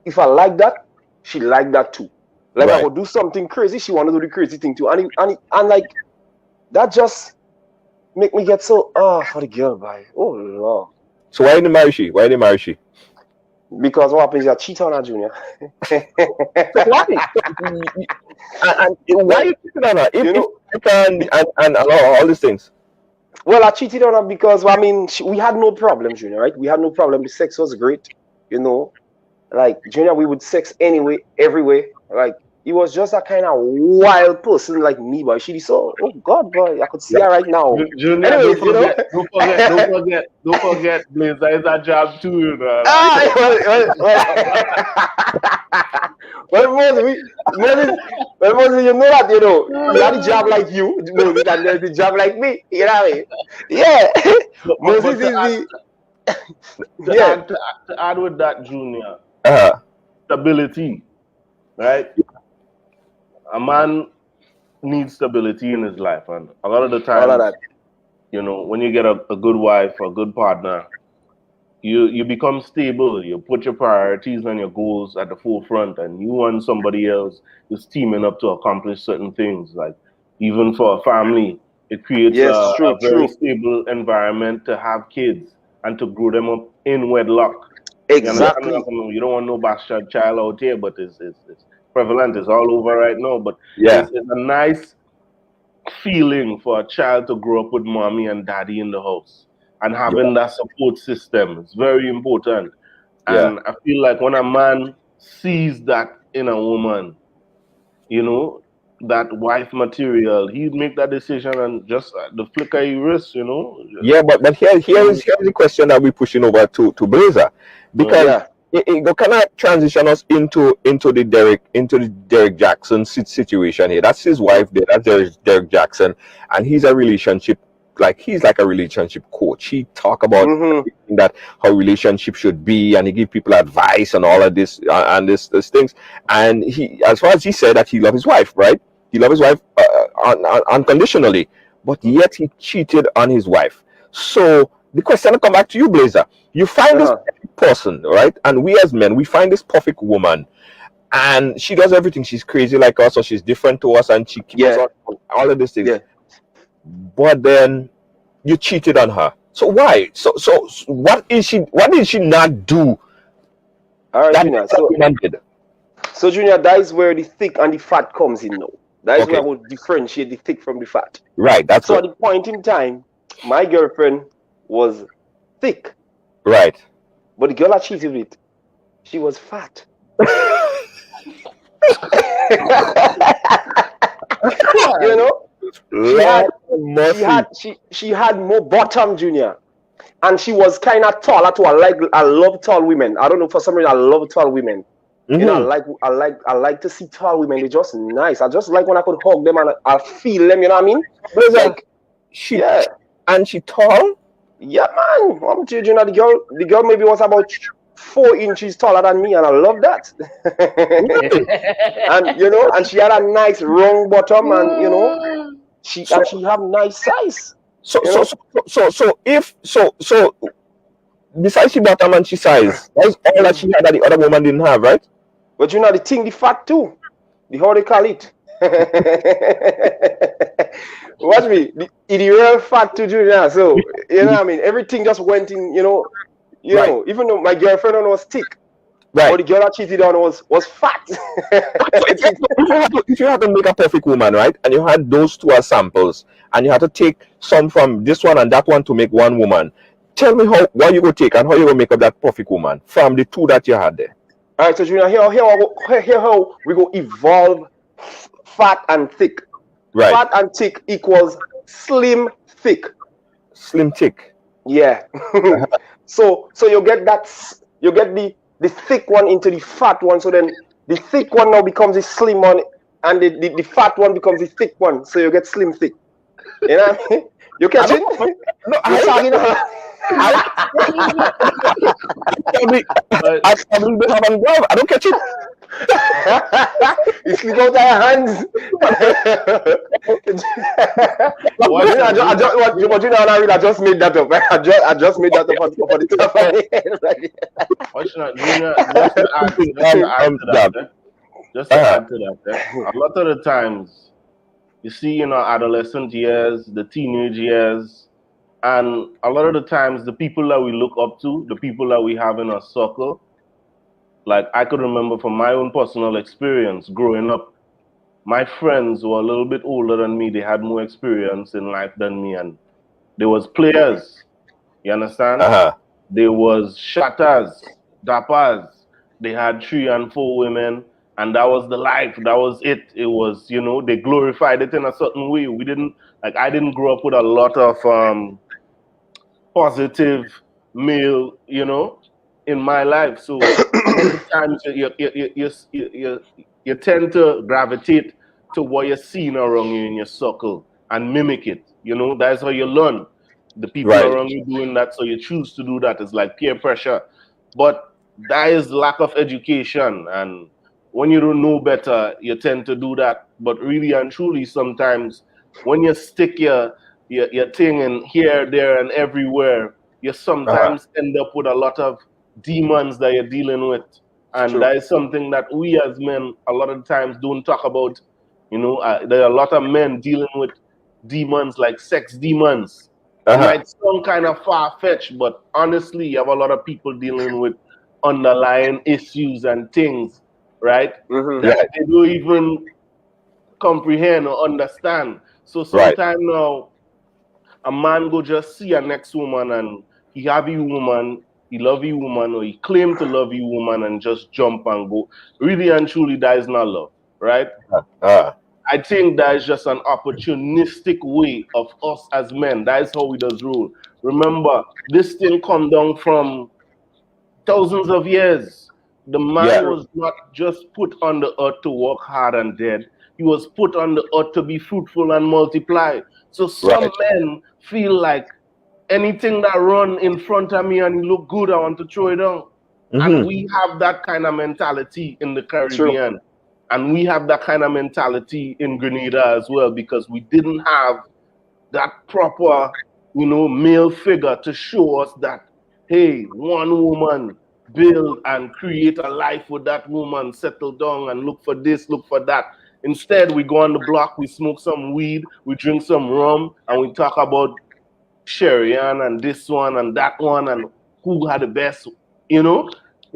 E: if I like that, she liked that too. Like, I would do something crazy, she wanted to do the crazy thing too. And like, that just make me get so, for the girl, boy. Oh, Lord.
D: So why didn't marry she? Why didn't marry she?
E: Because what happens is you cheat on her, Junior.
D: So why? And why you cheating on her? If you can and all these things.
E: Well, I cheated on her because I mean we had no problem, Junior. Right? We had no problem. The sex was great, you know. Like Junior, we would sex anyway, everywhere. Like he was just a kind of wild person like me, boy. She so oh God, boy, I could see her right now.
F: Junior,
E: anyways,
F: don't forget, Blazer is a job too, you know.
E: Moses, you know that, you know, you had a job like you, Moses, and there's a job like me, you know what I mean? Yeah. Moses is
F: to add with that, Junior, stability, right? A man needs stability in his life, and a lot of the time, you know, when you get a good wife or a good partner, you become stable. You put your priorities and your goals at the forefront, and you and somebody else is teaming up to accomplish certain things. Like even for a family, it creates a very stable environment to have kids and to grow them up in wedlock.
E: Exactly.
F: You don't want no bastard child out here, but it's prevalent. It's all over right now. But
D: yeah,
F: it's a nice feeling for a child to grow up with mommy and daddy in the house and having that support system. It's very important. And I feel like when a man sees that in a woman, you know, that wife material, he'd make that decision and just the flick of his wrist, you know.
D: Yeah, but here's the question that we're pushing over to Blazer, because it kind of transition us into the Derek Jackson situation here. That's his wife there. That's Derek Jackson, and he's a relationship. Like he's like a relationship coach. He talk about that how relationship should be, and he give people advice and all of this and this things. And he, as far as he said, that he loved his wife, right? He loved his wife unconditionally, but yet he cheated on his wife. So the question will come back to you, Blazer. You find this person, right? And we as men, we find this perfect woman, and she does everything. She's crazy like us, or she's different to us, and she keeps us on all of these things. Yeah. But then you cheated on her. So why? So what did she not do?
E: All right, Junior. So Junior, that is where the thick and the fat comes in now. That is where I will differentiate the thick from the fat.
D: Right. That's
E: so at the point in time, my girlfriend was thick.
D: Right.
E: But the girl I cheated with, she was fat. You know? She had more bottom, Junior, and she was kind of taller too. I love tall women. I don't know, for some reason I love tall women. You know, I like to see tall women. They're just nice. I just like when I could hug them and I feel them. You know what I mean?
D: Like and she tall.
E: Yeah, man. I'm telling you, the girl maybe was about 4 inches taller than me, and I love that. And you know, and she had a nice round bottom, and you know, she have nice size.
D: So besides she bottom and she size, that's all that she had that the other woman didn't have, right?
E: But you know the thing, the fat too. The how they call it. Watch me, the real fat too, Junior. So you know what I mean? Everything just went in, you know, even though my girlfriend was thick. Right. But the girl I cheated on was fat.
D: If you had to make a perfect woman, right, and you had those two as samples, and you had to take some from this one and that one to make one woman, tell me what you would take and how you will make up that perfect woman from the two that you had there.
E: All right, so Junior, here how we go evolve fat and thick.
D: Right.
E: Fat and thick equals slim thick.
D: Slim thick.
E: Yeah. So you get the thick one into the fat one, so then the thick one now becomes the slim one, and the fat one becomes the thick one, so you get slim thick. You know what I mean? You catch it? No, I don't catch it. You slip out of your hands. I just made that up. I just made that up for the top of my head.
F: Just to add to that, a lot of the times, you see, adolescent years, the teenage years, And a lot of the times, the people that we look up to, the people that we have in our circle, like I could remember from my own personal experience growing up, my friends were a little bit older than me. They had more experience in life than me. And there was players, you understand? There was shatters, dappers. They had 3 and 4 women. And that was the life. That was it. It was, you know, they glorified it in a certain way. We didn't, like, I didn't grow up with a lot of positive male, you know, in my life. So sometimes you tend to gravitate to what you're seeing around you in your circle and mimic it. You know, that's how you learn. The people around you doing that, so you choose to do that. It's like peer pressure. But that is lack of education. And when you don't know better, you tend to do that. But really and truly, sometimes when you stick your thing in here, there, and everywhere, you sometimes end up with a lot of demons that you're dealing with. And that is something that we as men a lot of times don't talk about. You know, there are a lot of men dealing with demons like sex demons. It might sound kind of far-fetched, but honestly, you have a lot of people dealing with underlying issues and things, right? That they don't even comprehend or understand. So sometimes now, a man go just see a next woman and he have a woman, he love a woman, or he claim to love a woman and just jump and go. Really and truly, that is not love, right? I think that is just an opportunistic way of us as men. That is how we does rule. Remember, this thing come down from thousands of years. The man was not just put on the earth to work hard and dead. He was put on the earth to be fruitful and multiply. So some men feel like anything that run in front of me and look good, I want to throw it down. And we have that kind of mentality in the Caribbean. And we have that kind of mentality in Grenada as well, because we didn't have that proper, you know, male figure to show us that, hey, one woman, build and create a life with that woman, settle down and look for this, look for that. Instead, we go on the block, we smoke some weed, we drink some rum, and we talk about Sherry-Ann and this one and that one and who had the best, you know?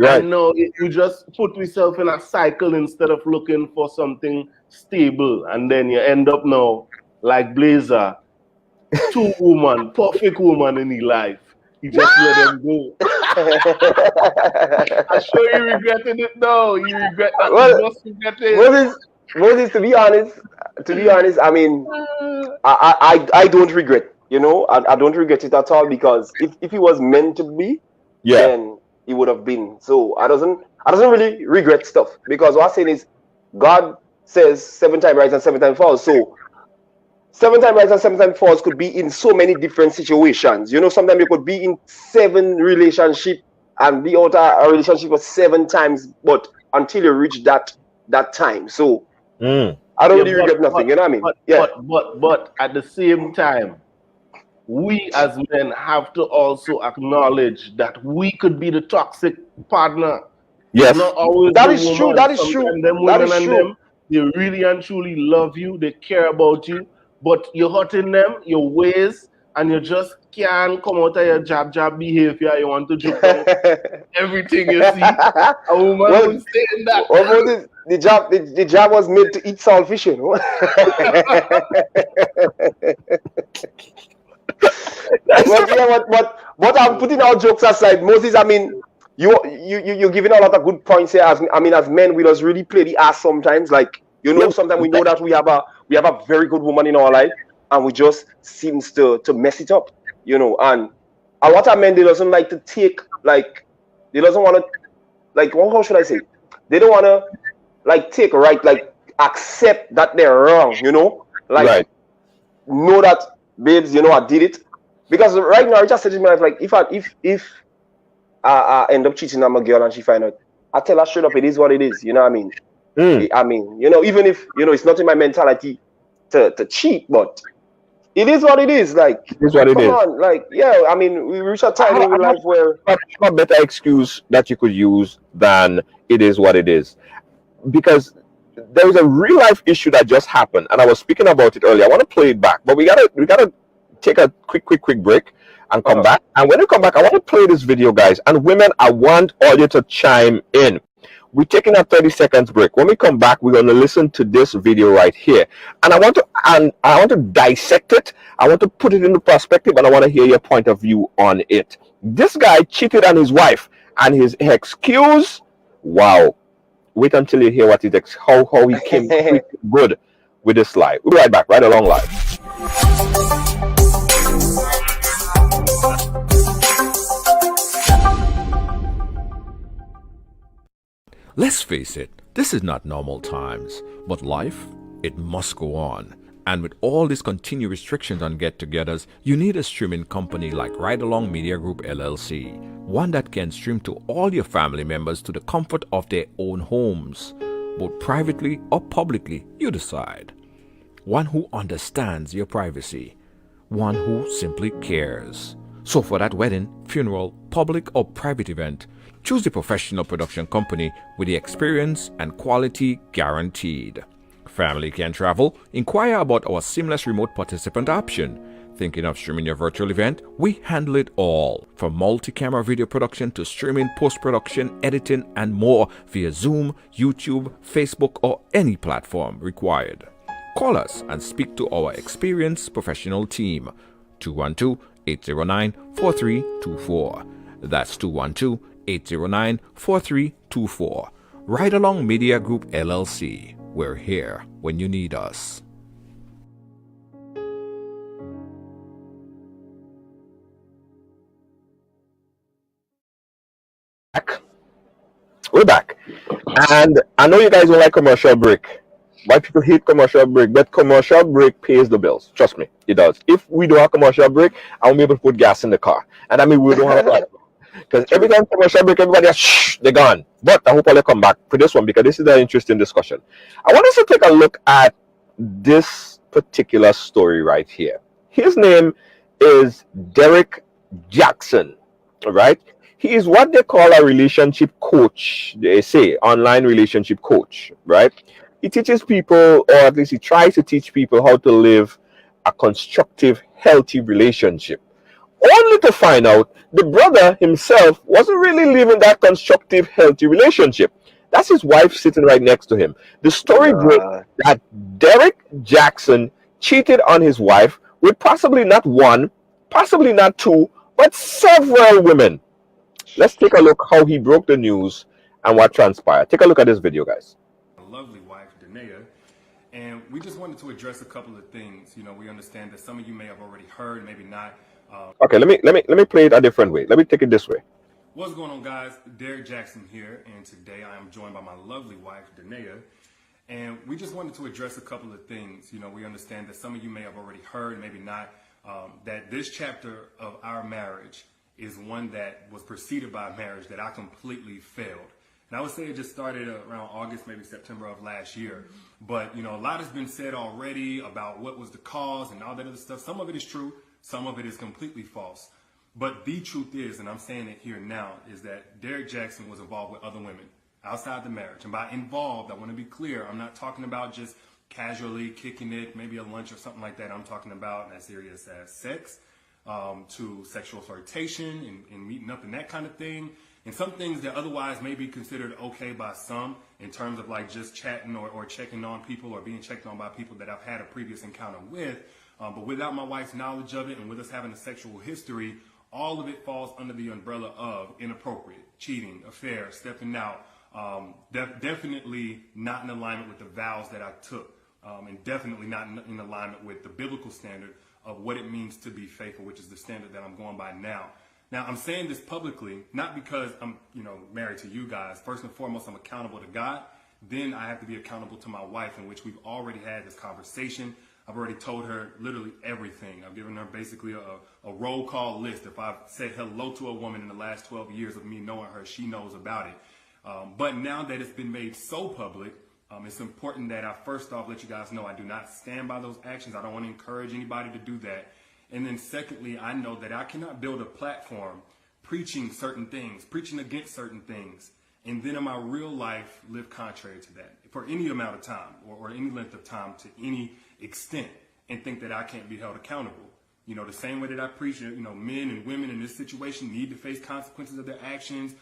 F: And no, we just put yourself in a cycle instead of looking for something stable. And then you end up now, like Blazer, 2 woman, perfect woman in his life. He just let them go. I'm sure you regretted it now. You regret that.
E: Well,
F: you just regret it.
E: Moses, to be honest, I mean, I don't regret, you know, I don't regret it at all, because if it was meant to be, then it would have been. So I doesn't really regret stuff, because what I'm saying is God says 7 times rise and 7 times falls. So 7 times rise and 7 times falls could be in so many different situations. You know, sometimes you could be in 7 relationships and be out of a relationship for 7 times, but until you reach that time. So I don't really regret nothing, you know what I mean?
F: But at the same time, we as men have to also acknowledge that we could be the toxic partner.
D: Yes.
F: Not always
E: that is true. That is true.
F: That is true. They really and truly love you. They care about you. But you're hurting them, your ways, and you just can't come out of your jab behavior. You want to joke out everything you see. A woman will stay in that.
E: The jab was made to eat saltfish, you know. But I'm putting all jokes aside, Moses. I mean, you're giving a lot of good points here. As men, we just really play the ass sometimes. Like, you know, sometimes we know that we have a very good woman in our life, and we just seems to mess it up, you know. And a lot of men, they doesn't like to take, like, they doesn't want to, like, how should I say? They don't want to, like, take right, like, accept that they're wrong, you know, like, know that, babes, you know, I did it. Because right now, I just said to my life, like, if I end up cheating on my girl and she find out, I tell her straight up, it is what it is, you know what I mean? I mean, you know, even if, you know, it's not in my mentality to cheat, but it is what it is. Like,
D: it is what it is.
E: Come on, like, yeah, I mean, we reach a time in life where
D: a better excuse that you could use than it is what it is. Because there is a real life issue that just happened, and I was speaking about it earlier. I want to play it back, but we gotta take a quick break. and come back. And when you come back, I want to play this video, guys. And women, I want all you to chime in. We're taking a 30 seconds break. When we come back, we're going to listen to this video right here. And I want to dissect it. I want to put it into perspective, and I want to hear your point of view on it. This guy cheated on his wife, and his excuse, wow. Wait until you hear what how he came good with this lie. We'll be right back, right along live.
A: Let's face it, this is not normal times, but life, it must go on. And with all these continued restrictions on get-togethers, you need a streaming company like Ridealong Media Group LLC, one that can stream to all your family members to the comfort of their own homes, both privately or publicly, you decide. One who understands your privacy, one who simply cares. So for that wedding, funeral, public or private event, choose the professional production company with the experience and quality guaranteed. Family can travel? Inquire about our seamless remote participant option. Thinking of streaming your virtual event? We handle it all. From multi-camera video production to streaming, post-production, editing, and more via Zoom, YouTube, Facebook, or any platform required. Call us and speak to our experienced professional team. 212-809-4324. That's 212-809-4324. Ridealong Media Group LLC. We're here when you need us.
D: We're back. And I know you guys don't like commercial break. Why people hate commercial break, but commercial break pays the bills. Trust me, it does. If we don't have commercial break, I won't be able to put gas in the car. And I mean, we don't have a because every time commercial break, everybody has shh, they're gone. But I hope I'll come back for this one because this is an interesting discussion. I want us to take a look at this particular story right here. His name is Derek Jackson, all right? He is what they call a relationship coach. They say online relationship coach, right? He teaches people, or at least he tries to teach people how to live a constructive, healthy relationship. Only to find out the brother himself wasn't really living that constructive, healthy relationship. That's his wife sitting right next to him. The story breaks that Derek Jackson cheated on his wife with possibly not one, possibly not two, but several women. Let's take a look how he broke the news and what transpired. Take a look at this video, guys.
G: Lovely wife, Danae, and we just wanted to address a couple of things. You know, we understand that some of you may have already heard, maybe not.
D: Okay, let me play it a different way. Let me take it this way.
G: What's going on, guys? Derek Jackson here, and today I am joined by my lovely wife, Danae, and we just wanted to address a couple of things. You know, we understand that some of you may have already heard, maybe not, that this chapter of our marriage is one that was preceded by a marriage that I completely failed. And I would say it just started around August, maybe September of last year. But, you know, a lot has been said already about what was the cause and all that other stuff. Some of it is true. Some of it is completely false. But the truth is, and I'm saying it here now, is that Derek Jackson was involved with other women outside the marriage. And by involved, I want to be clear. I'm not talking about just casually kicking it, maybe a lunch or something like that. I'm talking about as serious as sex, to sexual flirtation and meeting up and that kind of thing. And some things that otherwise may be considered okay by some in terms of like just chatting or checking on people or being checked on by people that I've had a previous encounter with. But without my wife's knowledge of it and with us having a sexual history, all of it falls under the umbrella of inappropriate, cheating, affair, stepping out, definitely not in alignment with the vows that I took, and definitely not in alignment with the biblical standard of what it means to be faithful, which is the standard that I'm going by now. Now, I'm saying this publicly, not because I'm, married to you guys. First and foremost, I'm accountable to God. Then I have to be accountable to my wife, in which we've already had this conversation. I've already told her literally everything. I've given her basically a roll call list. If I've said hello to a woman in the last 12 years of me knowing her, she knows about it. But now that it's been made so public, it's important that I first off let you guys know I do not stand by those actions. I don't want to encourage anybody to do that. And then secondly, I know that I cannot build a platform preaching certain things, preaching against certain things, and then in my real life live contrary to that for any amount of time or any length of time to any extent and think that I can't be held accountable. You know, the same way that I preach, you know, men and women in this situation need to face consequences of their actions,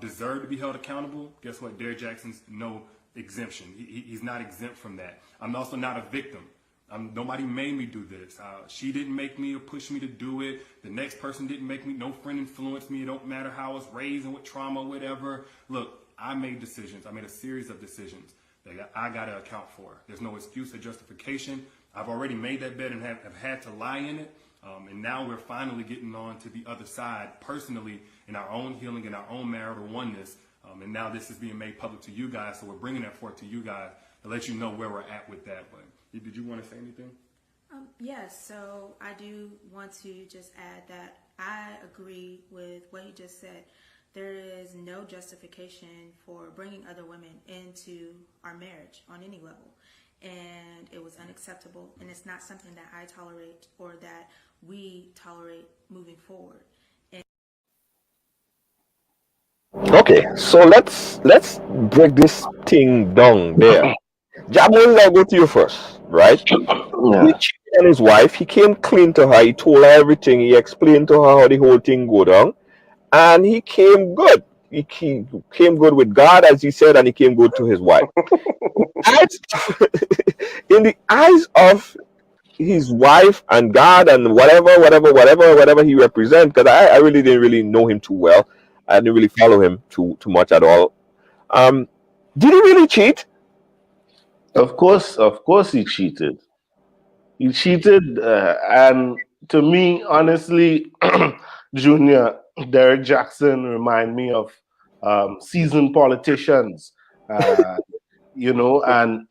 G: deserve to be held accountable. Guess what? Derrick Jackson's no exemption. He's not exempt from that. I'm also not a victim. Nobody made me do this. She didn't make me or push me to do it. The next person didn't make me. No friend influenced me. It don't matter how I was raised and what trauma, whatever. Look, I made decisions. I made a series of decisions that I got to account for. There's no excuse or justification. I've already made that bet and have had to lie in it. And now we're finally getting on to the other side personally in our own healing, in our own marital oneness. And now this is being made public to you guys. So we're bringing that forth to you guys to let you know where we're at with that. But did you want to say anything?
H: Yes. So I do want to just add that I agree with what you just said. There is no justification for bringing other women into our marriage on any level. And it was unacceptable. And it's not something that I tolerate or that we tolerate moving forward.
D: Okay, so let's break this thing down there. Jamal, I'll go to you first, right?
F: Yeah.
D: He cheated on his wife. He came clean to her. He told her everything. He explained to her how the whole thing go down, and he came good. He came good with God, as he said, and he came good to his wife. In the eyes of his wife and God and whatever he represents, because I really didn't really know him too well. I didn't really follow him too much at all. Did he really cheat?
F: Of course he cheated. He cheated, and to me, honestly, Junior, Derrick Jackson remind me of seasoned politicians, you know, and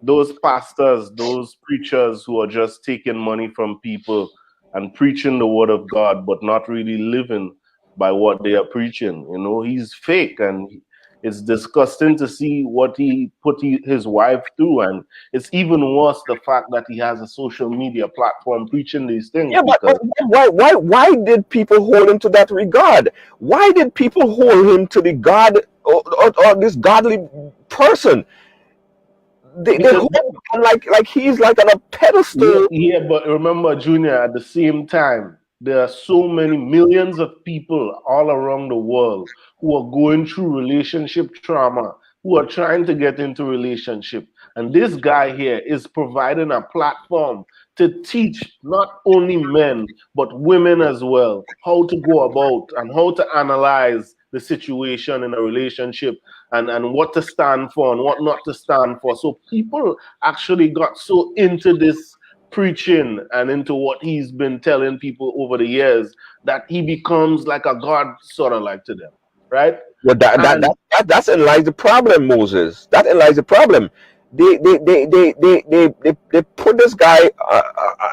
F: those pastors, those preachers who are just taking money from people and preaching the word of God, but not really living by what they are preaching. You know, he's fake, and it's disgusting to see what he put his wife through. And it's even worse, the fact that he has a social media platform preaching these things.
D: Yeah, but why did people hold him to that regard? Why did people hold him to the God or this godly person? They hold him like he's like on a pedestal.
F: Yeah, but remember, Junior, at the same time, there are so many millions of people all around the world who are going through relationship trauma, who are trying to get into relationship. And this guy here is providing a platform to teach not only men, but women as well, how to go about and how to analyze the situation in a relationship and what to stand for and what not to stand for. So people actually got so into this preaching and into what he's been telling people over the years that he becomes like a god sort of like to them, right?
D: Well, that's in lies the problem, Moses. That in lies the problem. They put this guy.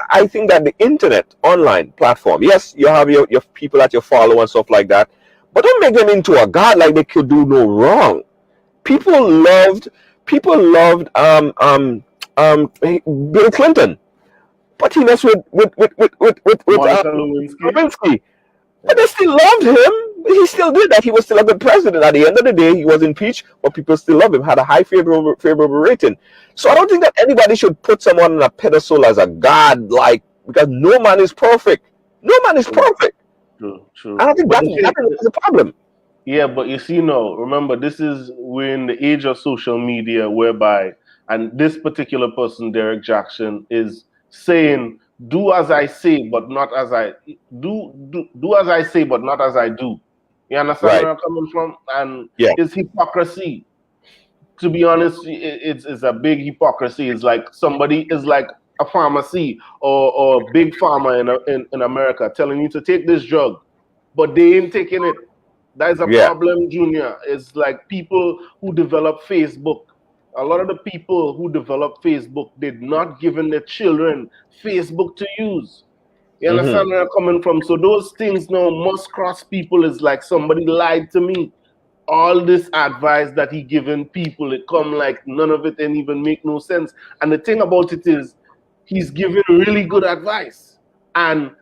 D: I think that the internet online platform. Yes, you have your people that you follow and stuff like that, but don't make them into a god like they could do no wrong. People loved Bill Clinton, but he messed with Lewinsky. But they still loved him. He still did that. He was still a good president. At the end of the day, he was impeached, but people still love him. Had a high favorable rating. So I don't think that anybody should put someone on a pedestal as a god, like, because no man is perfect. No man is perfect.
F: True.
D: I don't think that's the problem.
F: Yeah, but you see, no. Remember, we're in the age of social media, whereby, and this particular person, Derrick Jackson, is saying, "Do as I say, but not as I do as I say, but not as I do." You understand where I'm coming from? And it's hypocrisy. To be honest, it's a big hypocrisy. It's like somebody is like a pharmacy or a big pharma in America telling you to take this drug, but they ain't taking it. That is a problem, Junior. It's like people who develop Facebook. A lot of the people who developed Facebook did not give their children Facebook to use. You understand where I'm coming from? So those things now must cross people. Is like somebody lied to me. All this advice that he given people, it come like none of it and even make no sense. And the thing about it is, he's giving really good advice. And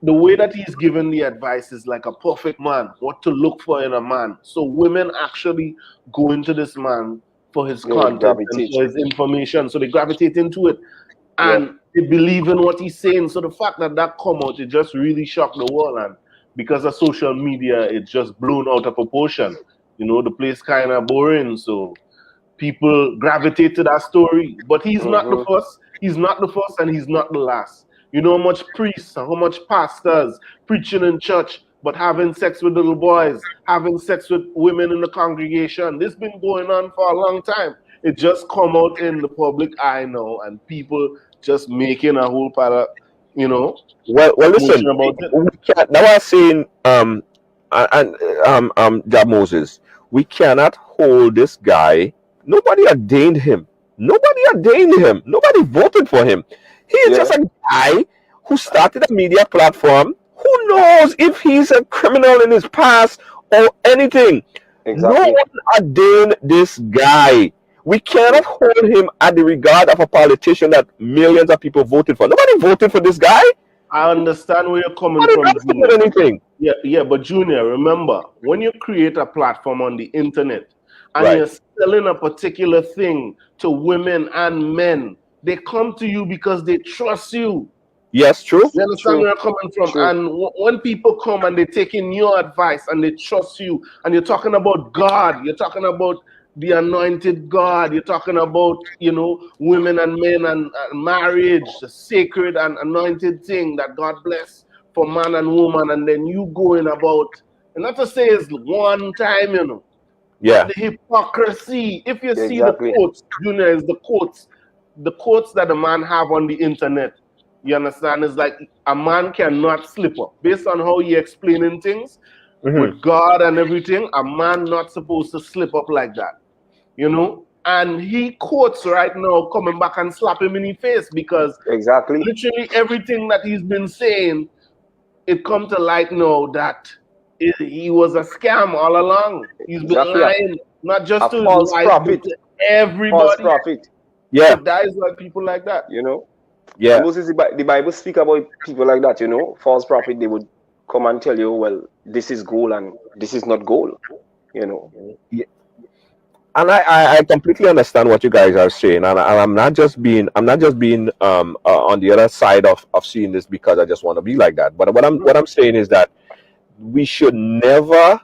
F: the way that he's given the advice is like a perfect man, what to look for in a man. So women actually go into this man for his content and for his information. So they gravitate into it. And they believe in what he's saying. So the fact that come out, it just really shocked the world. And because of social media, it's just blown out of proportion. You know, the place kind of boring. So people gravitate to that story. But he's not the first. He's not the first, and he's not the last. You know how much priests, how much pastors preaching in church, but having sex with little boys, having sex with women in the congregation. This has been going on for a long time. It just come out in the public eye now, and people just making a whole pile of, you know.
D: Well, listen.
F: About it.
D: We can't, now I'm saying, Jab Moses, we cannot hold this guy. Nobody ordained him. Nobody voted for him. He is just a guy who started a media platform. Who knows if he's a criminal in his past or anything?
E: Exactly.
D: No one ordained this guy. We cannot hold him at the regard of a politician that millions of people voted for. Nobody voted for this guy.
F: I understand where you're coming
D: Nobody
F: from.
D: voted for anything.
F: Yeah, but Junior, remember, when you create a platform on the internet and
D: Right.
F: you're selling a particular thing to women and men, they come to you because they trust you.
D: Yes, true.
F: You understand where I'm coming from?
E: True.
F: And when people come and they take in your advice and they trust you, and you're talking about God, you're talking about the anointed God, you're talking about, you know, women and men and marriage, the sacred and anointed thing that God bless for man and woman, and then you going about, and not to say it's one time, you know,
D: Yeah.
F: but the hypocrisy. If you see
E: Exactly.
F: the quotes, Junior, is the quotes that the man have on the internet. You understand? It's like a man cannot slip up. Based on how he explaining things with God and everything, a man not supposed to slip up like that. You know? And he quotes right now coming back and slap him in the face because
E: Exactly.
F: literally everything that he's been saying, it come to light now that he was a scam all along. He's been
E: Exactly.
F: lying, not just
E: A
F: to his
E: false
F: wife,
E: prophet.
F: but to everybody.
E: False prophet.
D: Yeah.
F: It dies like people like that.
E: You know?
D: Yeah.
E: Moses, the Bible speak about people like that, you know, false prophet. They would come and tell you, well, this is gold and this is not gold, you know.
D: And I completely understand what you guys are saying, and I'm not just being on the other side of seeing this because I just want to be like that. But what I'm saying is that we should never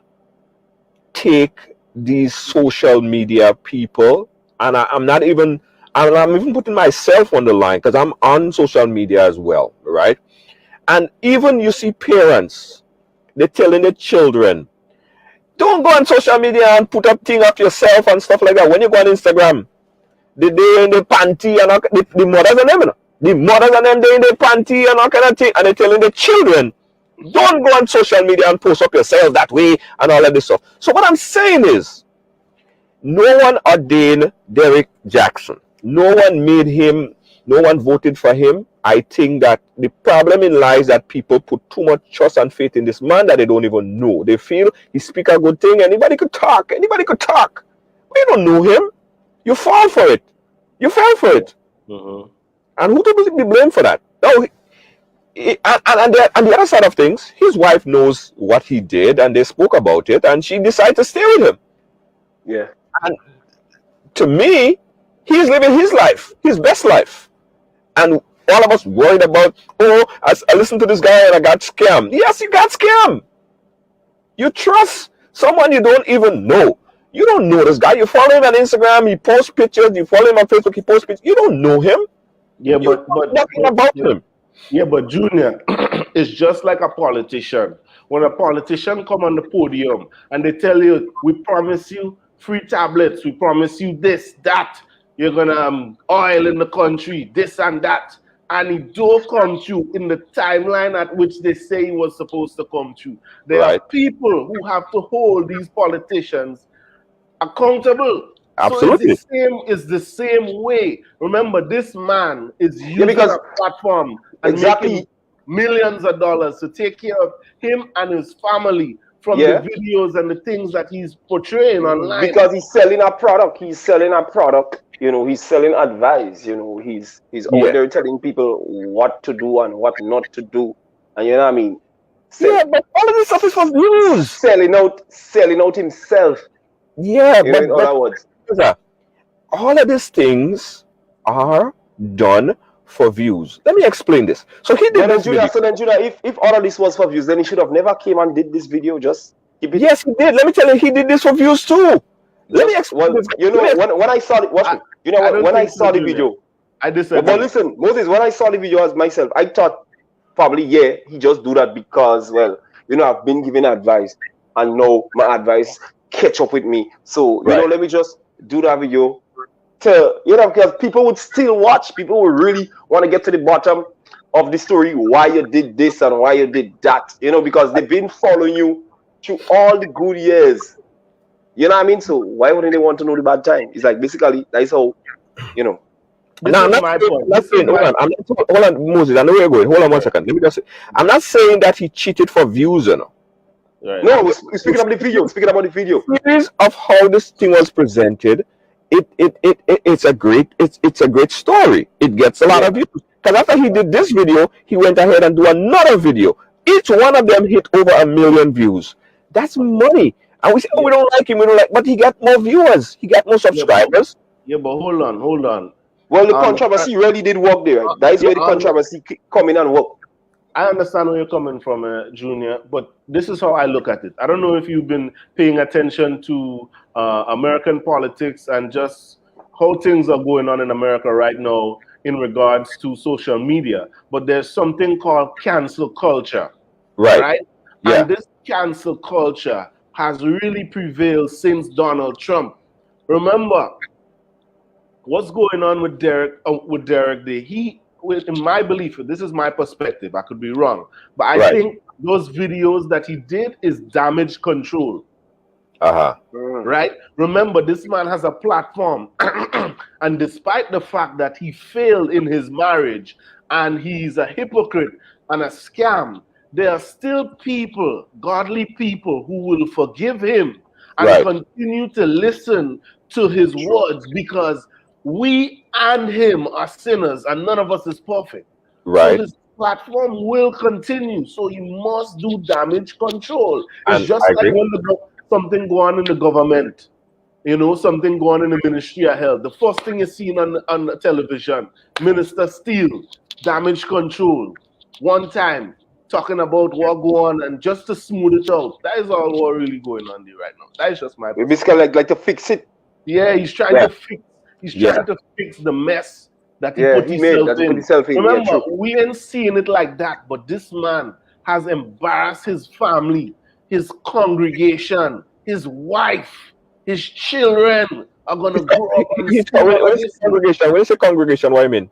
D: take these social media people, and I'm even putting myself on the line because I'm on social media as well, right? And even you see parents, they're telling their children, don't go on social media and put up thing of yourself and stuff like that. When you go on Instagram, they in the panty and all, the mothers and them, you know? The mothers and them, they in the panty and all kind of thing, and they're telling the children, don't go on social media and post up yourself that way and all of this stuff. So what I'm saying is, no one ordained Derek Jackson. No one made him, no one voted for him. I think that the problem in lies that people put too much trust and faith in this man that they don't even know. They feel he speak a good thing, anybody could talk. We don't know him. You fall for it. You fell for it. And who to be blamed for that? No, and the other side of things, his wife knows what he did and they spoke about it and she decided to stay with him.
E: Yeah.
D: And to me, he's living his life, his best life. And all of us worried about, I listened to this guy and I got scammed. Yes, you got scammed. You trust someone you don't even know. You don't know this guy. You follow him on Instagram, he posts pictures. You follow him on Facebook, he posts pictures. You don't know him.
F: Yeah,
D: but nothing about him.
F: Yeah, but Junior, it's just like a politician. When a politician come on the podium and they tell you, we promise you free tablets, we promise you this, that, you're gonna oil in the country, this and that, and it don't come true in the timeline at which they say it was supposed to come true. There are people who have to hold these politicians accountable.
D: Absolutely.
F: So it's the same way. Remember, this man is using a platform and making millions of dollars to take care of him and his family from the videos and the things that he's portraying online.
E: Because he's selling a product. You know, he's selling advice. You know, he's out there telling people what to do and what not to do. And you know what I mean?
D: But all of this stuff is for views.
E: Selling out himself.
D: Yeah,
E: you know, in other words.
D: All of these things are done for views. Let me explain this. So he did this video.
E: So then, Junior, if all of this was for views, then he should have never came and did this video. Just keep it.
D: Yes, he did. Let me tell you, he did this for views too. Let me explain this.
E: You know, when I saw it, when I saw the video,
F: I disagree.
E: But listen, Moses, when I saw the video as myself, I thought probably, he just do that because, well, I've been given advice and now my advice catch up with me. So, let me just do that video to, because people would still watch. People would really want to get to the bottom of the story, why you did this and why you did that, because they've been following you through all the good years. You know what I mean? So why wouldn't they want to know the bad time? It's like, basically, that's how,
D: No, I'm not saying, hold on, Moses, I know where you're going. Hold on 1 second. Let me just say, I'm not saying that he cheated for views,
E: Right. No, we're speaking about the video. Speaking about the video.
D: Series of how this thing was presented, it's a great story. It gets a lot of views. Because after he did this video, he went ahead and do another video. Each one of them hit over 1 million views. That's money. And we say, we don't like him, but he got more viewers. He got more subscribers.
F: But hold on.
E: Well, the controversy really did work there. Right? That is where the controversy come in and work.
F: I understand where you're coming from, Junior, but this is how I look at it. I don't know if you've been paying attention to American politics and just how things are going on in America right now in regards to social media, but there's something called cancel culture, right? Yeah. And this cancel culture has really prevailed since Donald Trump. Remember, what's going on with Derek Day? In my belief, this is my perspective, I could be wrong, but I think those videos that he did is damage control. Right? Remember, this man has a platform, and despite the fact that he failed in his marriage and he's a hypocrite and a scam, there are still people, godly people, who will forgive him and continue to listen to his words, because we and him are sinners and none of us is perfect. So his platform will continue. So he must do damage control. It's just like when something go on in the government, something go on in the Ministry of Health. The first thing you're seeing on television, Minister Steele, damage control. One time, talking about what go on, and just to smooth it out. That is all what really going on there right now. That is just my point.
E: Basically like to fix it.
F: Yeah, he's trying to fix. He's trying to fix the mess that he put himself in. Remember, we ain't seeing it like that, but this man has embarrassed his family, his congregation, his wife, his children are gonna grow up.
D: When you say congregation, what do you mean?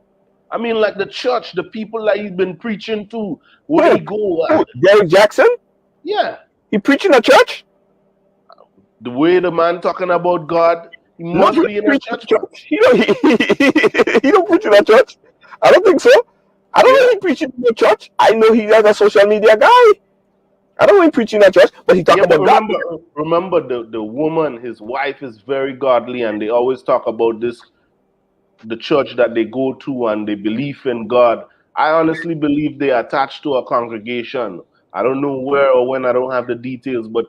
F: I mean, like the church, the people that he's been preaching to. Where he go?
D: Derek Jackson?
F: Yeah.
D: He preaching a church?
F: The way the man talking about God, he must be in a church.
D: He don't preach in a church. I don't think so. I don't know he preaching in a church. I know he has a social media guy. I don't know he preaching in a church, but he talk about God.
F: Remember the woman, his wife is very godly, and they always talk about this, the church that they go to, and they believe in God. I honestly believe they are attached to a congregation. I don't know where or when, I don't have the details, but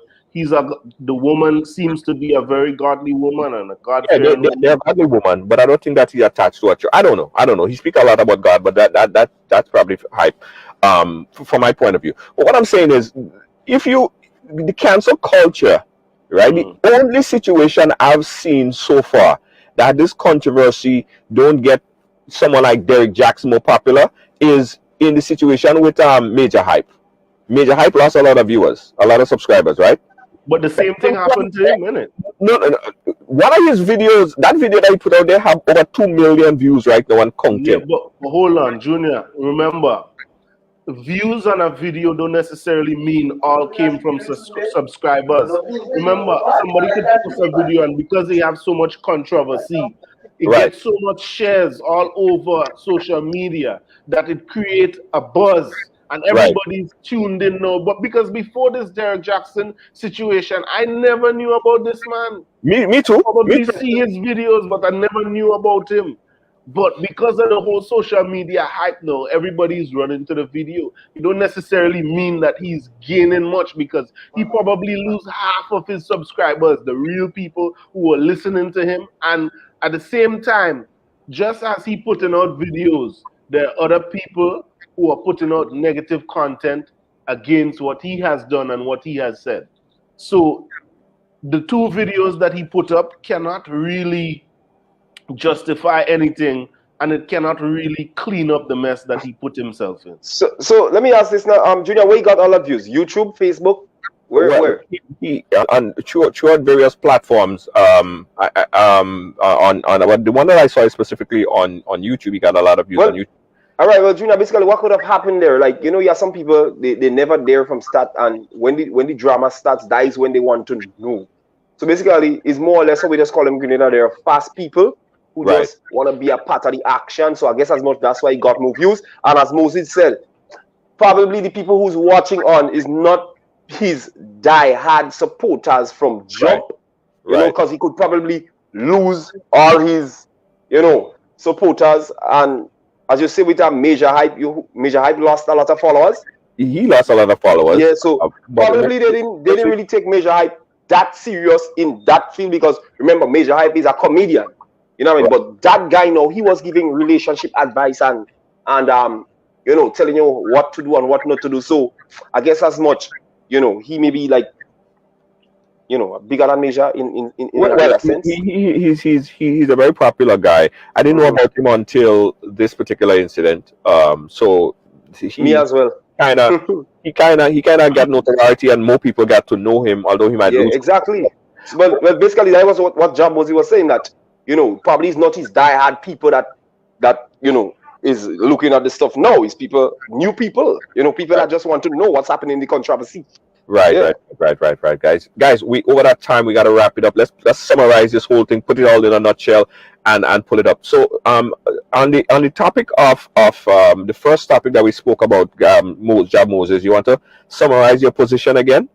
F: the woman seems to be a very godly woman and a God-fearing woman.
D: They're a godly woman, but I don't think that he's attached to a church. I don't know. He speaks a lot about God, but that's probably hype from my point of view. But what I'm saying is, the cancel culture, right? The only situation I've seen so far that this controversy don't get someone like Derek Jackson more popular is in the situation with Major Hype. Major Hype lost a lot of viewers, a lot of subscribers, right?
F: But the same thing happened to him, innit?
D: No. One of his videos, that video that he put out there, have over 2 million views right now and counting.
F: But hold on, Junior. Remember, views on a video don't necessarily mean all came from subscribers. Remember, somebody could post a video, and because they have so much controversy, it gets so much shares all over social media that it creates a buzz. And everybody's tuned in now. But because before this Derek Jackson situation, I never knew about this man.
D: Me too.
F: Probably see his videos, but I never knew about him. But because of the whole social media hype now, everybody's running to the video. It don't necessarily mean that he's gaining much, because he probably lose half of his subscribers, the real people who are listening to him. And at the same time, just as he putting out videos, there are other people who are putting out negative content against what he has done and what he has said. So the two videos that he put up cannot really justify anything, and it cannot really clean up the mess that he put himself in.
E: So let me ask this now, Junior, where you got all the views? YouTube, Facebook? Where?
D: He on throughout various platforms. On the one that I saw is specifically on YouTube. He got a lot of views on YouTube.
E: All right, well, Junior, basically, what could have happened there? Like, you know, you have some people, they never there from start, and when the drama starts, that is when they want to know. So basically, it's more or less what we just call them Grenada. They're fast people who just want to be a part of the action. So I guess as much that's why he got more views. And as Moses said, probably the people who's watching on is not his die-hard supporters from jump, you know, because he could probably lose all his, you know, supporters. And as you say, with a Major Hype, Major Hype lost a lot of followers.
D: He lost a lot of followers.
E: Yeah, so probably they didn't really take Major Hype that serious in that field, because remember, Major Hype is a comedian, you know what I mean? But that guy, now, he was giving relationship advice and you know, telling you what to do and what not to do. So I guess as much, you know, he may be like, you know, bigger than Major in a sense.
D: He's a very popular guy. I didn't know about him until this particular incident. So
E: me as well.
D: He kind of got notoriety, and more people got to know him, although he might lose.
E: Exactly. But basically, that was what Jab was saying, that, you know, probably it's not his diehard people that you know is looking at the stuff now. It's people, new people, you know, people that just want to know what's happening in the controversy. Right,
D: guys. We over that time, we got to wrap it up. Let's summarize this whole thing, put it all in a nutshell, and pull it up. So on the topic of the first topic that we spoke about, Jab Moses, you want to summarize your position again?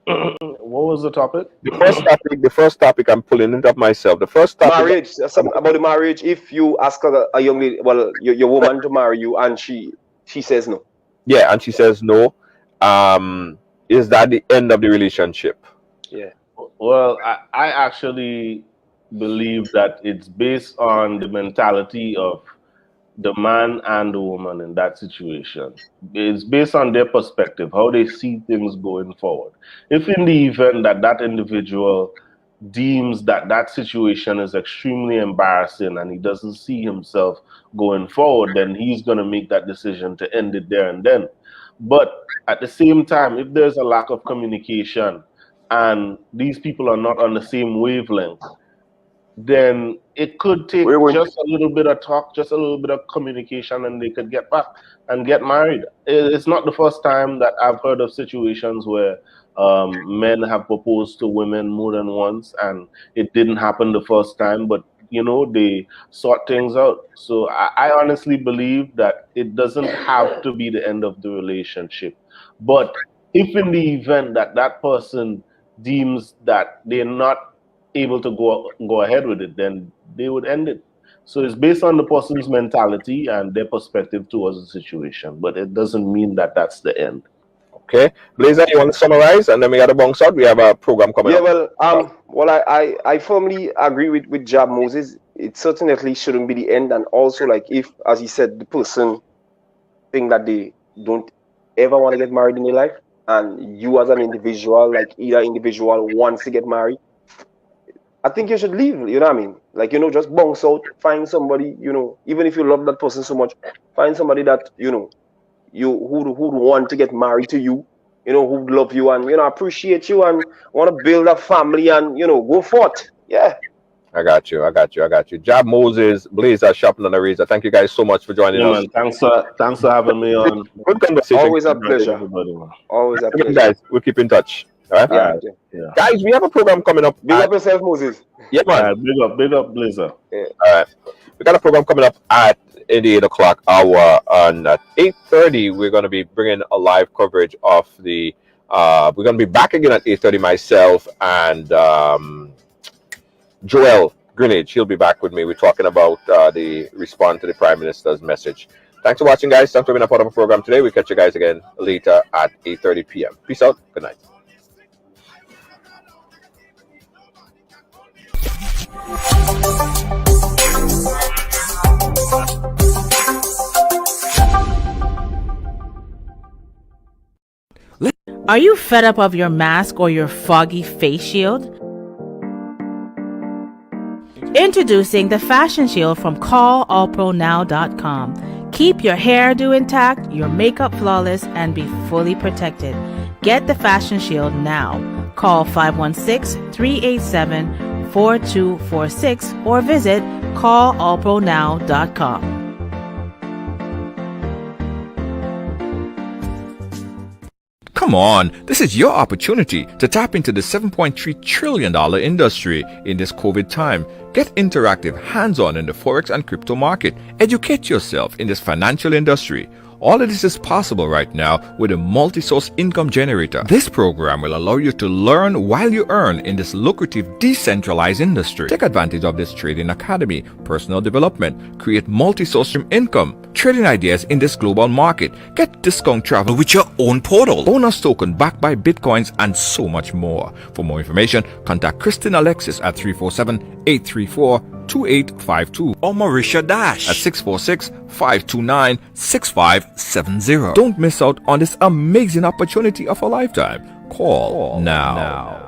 F: What was the topic?
D: The first topic, I'm pulling it up myself. The first topic,
E: marriage. About the marriage. If you ask a young lady, well, your woman to marry you, and she says no.
D: Yeah, and she says no. Is that the end of the relationship?
E: Yeah.
F: Well, I actually believe that it's based on the mentality of the man and the woman in that situation. It's based on their perspective, how they see things going forward. If in the event that individual deems that situation is extremely embarrassing and he doesn't see himself going forward, then he's going to make that decision to end it there and then. But at the same time, if there's a lack of communication and these people are not on the same wavelength, then it could take just a little bit of talk, just a little bit of communication, and they could get back and get married. It's not the first time that I've heard of situations where men have proposed to women more than once, and it didn't happen the first time, but you know, they sort things out. So I honestly believe that it doesn't have to be the end of the relationship. But if in the event that person deems that they're not able to go ahead with it, then they would end it. So it's based on the person's mentality and their perspective towards the situation, but it doesn't mean that that's the end.
D: Okay, Blazer, you want to summarize, and then we got to bounce out. We have a program coming up.
E: Well, I firmly agree with Jab Moses. It certainly shouldn't be the end, and also, like, if, as he said, the person think that they don't ever want to get married in their life, and you as an individual, like either individual wants to get married, I think you should leave. You know what I mean? Like, you know, just bounce out, find somebody, you know, even if you love that person so much, find somebody that, you know, who'd want to get married to you, you know, who'd love you and, you know, appreciate you and want to build a family and, you know, go forth. Yeah.
D: I got you. Jab Moses, Blazer, Sharpen on the Razor. Thank you guys so much for joining us.
F: Man, thanks for having me on.
D: Good conversation.
E: Always a pleasure. Always a pleasure.
D: Guys, we'll keep in touch. All right?
E: Yeah.
D: Guys, we have a program coming up.
E: Big up yourself, Moses.
D: Yeah, man.
F: Big up, Blazer.
E: Yeah.
D: All right. We got a program coming up at the 8 o'clock hour, and at 8:30 we're going to be bringing a live coverage of the we're going to be back again at 8:30, myself and Joel Greenidge. He'll be back with me. We're talking about the response to the Prime Minister's message. Thanks for watching, guys. Thanks for being a part of the program today. We'll catch you guys again later at 8:30 p.m. Peace out. Good night.
I: Are you fed up of your mask or your foggy face shield? Introducing the Fashion Shield from callallpronow.com. Keep your hairdo intact, your makeup flawless, and be fully protected. Get the Fashion Shield now. Call 516-387-4246 or visit callallpronow.com.
J: Come on, this is your opportunity to tap into the $7.3 trillion industry in this COVID time. Get interactive, hands-on in the Forex and crypto market. Educate yourself in this financial industry. All of this is possible right now with a multi-source income generator. This program will allow you to learn while you earn in this lucrative decentralized industry. Take advantage of this trading academy, personal development, create multi-source income, trading ideas in this global market, get discount travel with your own portal, bonus token backed by bitcoins, and so much more. For more information, contact Kristen Alexis at 347-834-2852 or Marisha Dash at 646-529-6570. Don't miss out on this amazing opportunity of a lifetime. Call now.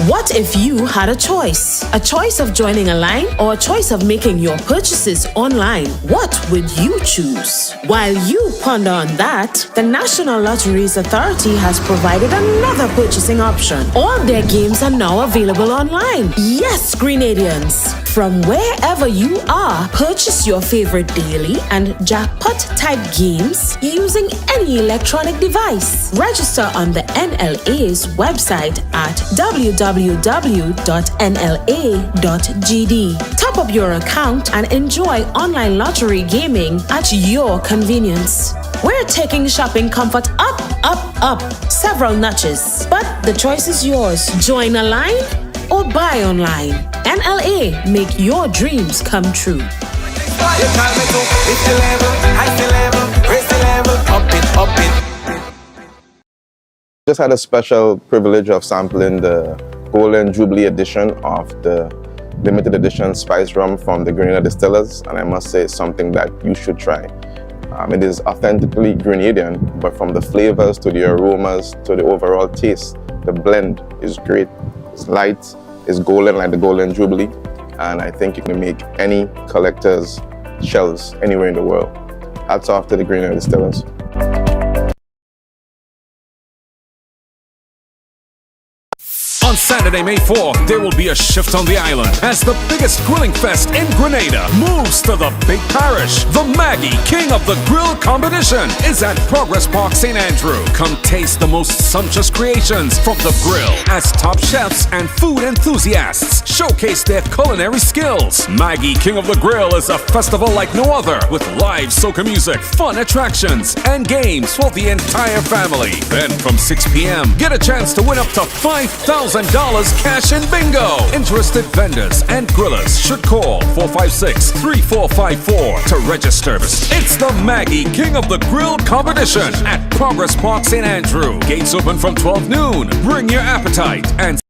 C: What if you had a choice? A choice of joining a line or a choice of making your purchases online? What would you choose? While you ponder on that, the National Lotteries Authority has provided another purchasing option. All their games are now available online. Yes, Grenadians! From wherever you are, purchase your favorite daily and jackpot type games using any electronic device. Register on the NLA's website at www.nla.gd. Top up your account and enjoy online lottery gaming at your convenience. We're taking shopping comfort up, several notches. But the choice is yours. Join a line or buy online. NLA, make your dreams come true.
K: Just had a special privilege of sampling the Golden Jubilee edition of the limited edition spice rum from the Grenada distillers, and I must say it's something that you should try. It is authentically Grenadian, but from the flavors to the aromas to the overall taste, the blend is great. It's light, it's golden like the Golden Jubilee, and I think you can make any collector's shelves anywhere in the world. Hats off to the Grenada distillers.
A: On Saturday, May 4th, there will be a shift on the island as the biggest grilling fest in Grenada moves to the Big Parish. The Maggie King of the Grill competition is at Progress Park, St. Andrew. Come taste the most sumptuous creations from the grill as top chefs and food enthusiasts showcase their culinary skills. Maggie King of the Grill is a festival like no other with live soca music, fun attractions, and games for the entire family. Then from 6 p.m., get a chance to win up to $5,000 cash in bingo. Interested vendors and grillers should call 456-3454 to register. It's the Maggie King of the Grill competition at Progress Park, St. Andrew. Gates open from 12 noon. Bring your appetite and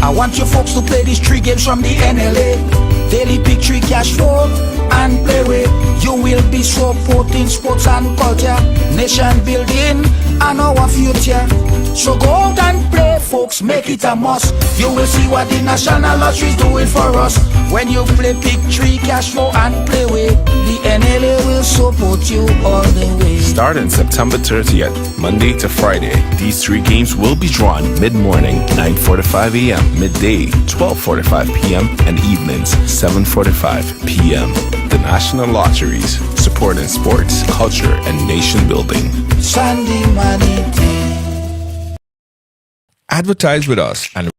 B: I want you folks to play these 3 games from the NLA. Daily pick 3 cash flow and play with. You will be supporting sports and culture, nation building and our future. So go out and play, folks, make it a must. You will see what the National Lottery is doing for us. When you play pick 3 cash flow and play with, the NLA will support you all the way.
L: Starting September 30th, Monday to Friday, these 3 games will be drawn mid-morning, 9:45 a.m., midday, 12:45 p.m., and evenings, 7:45 p.m. The National Lotteries, supporting sports, culture, and nation building.
B: Sunday money day.
J: Advertise with us and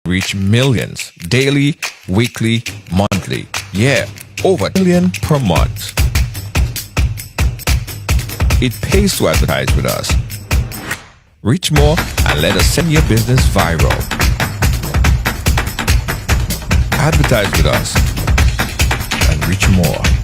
J: reach millions daily, weekly, monthly. Yeah, over $1 million per month. it pays to advertise with us. Reach more and let us send your business viral. Advertise with us and reach more.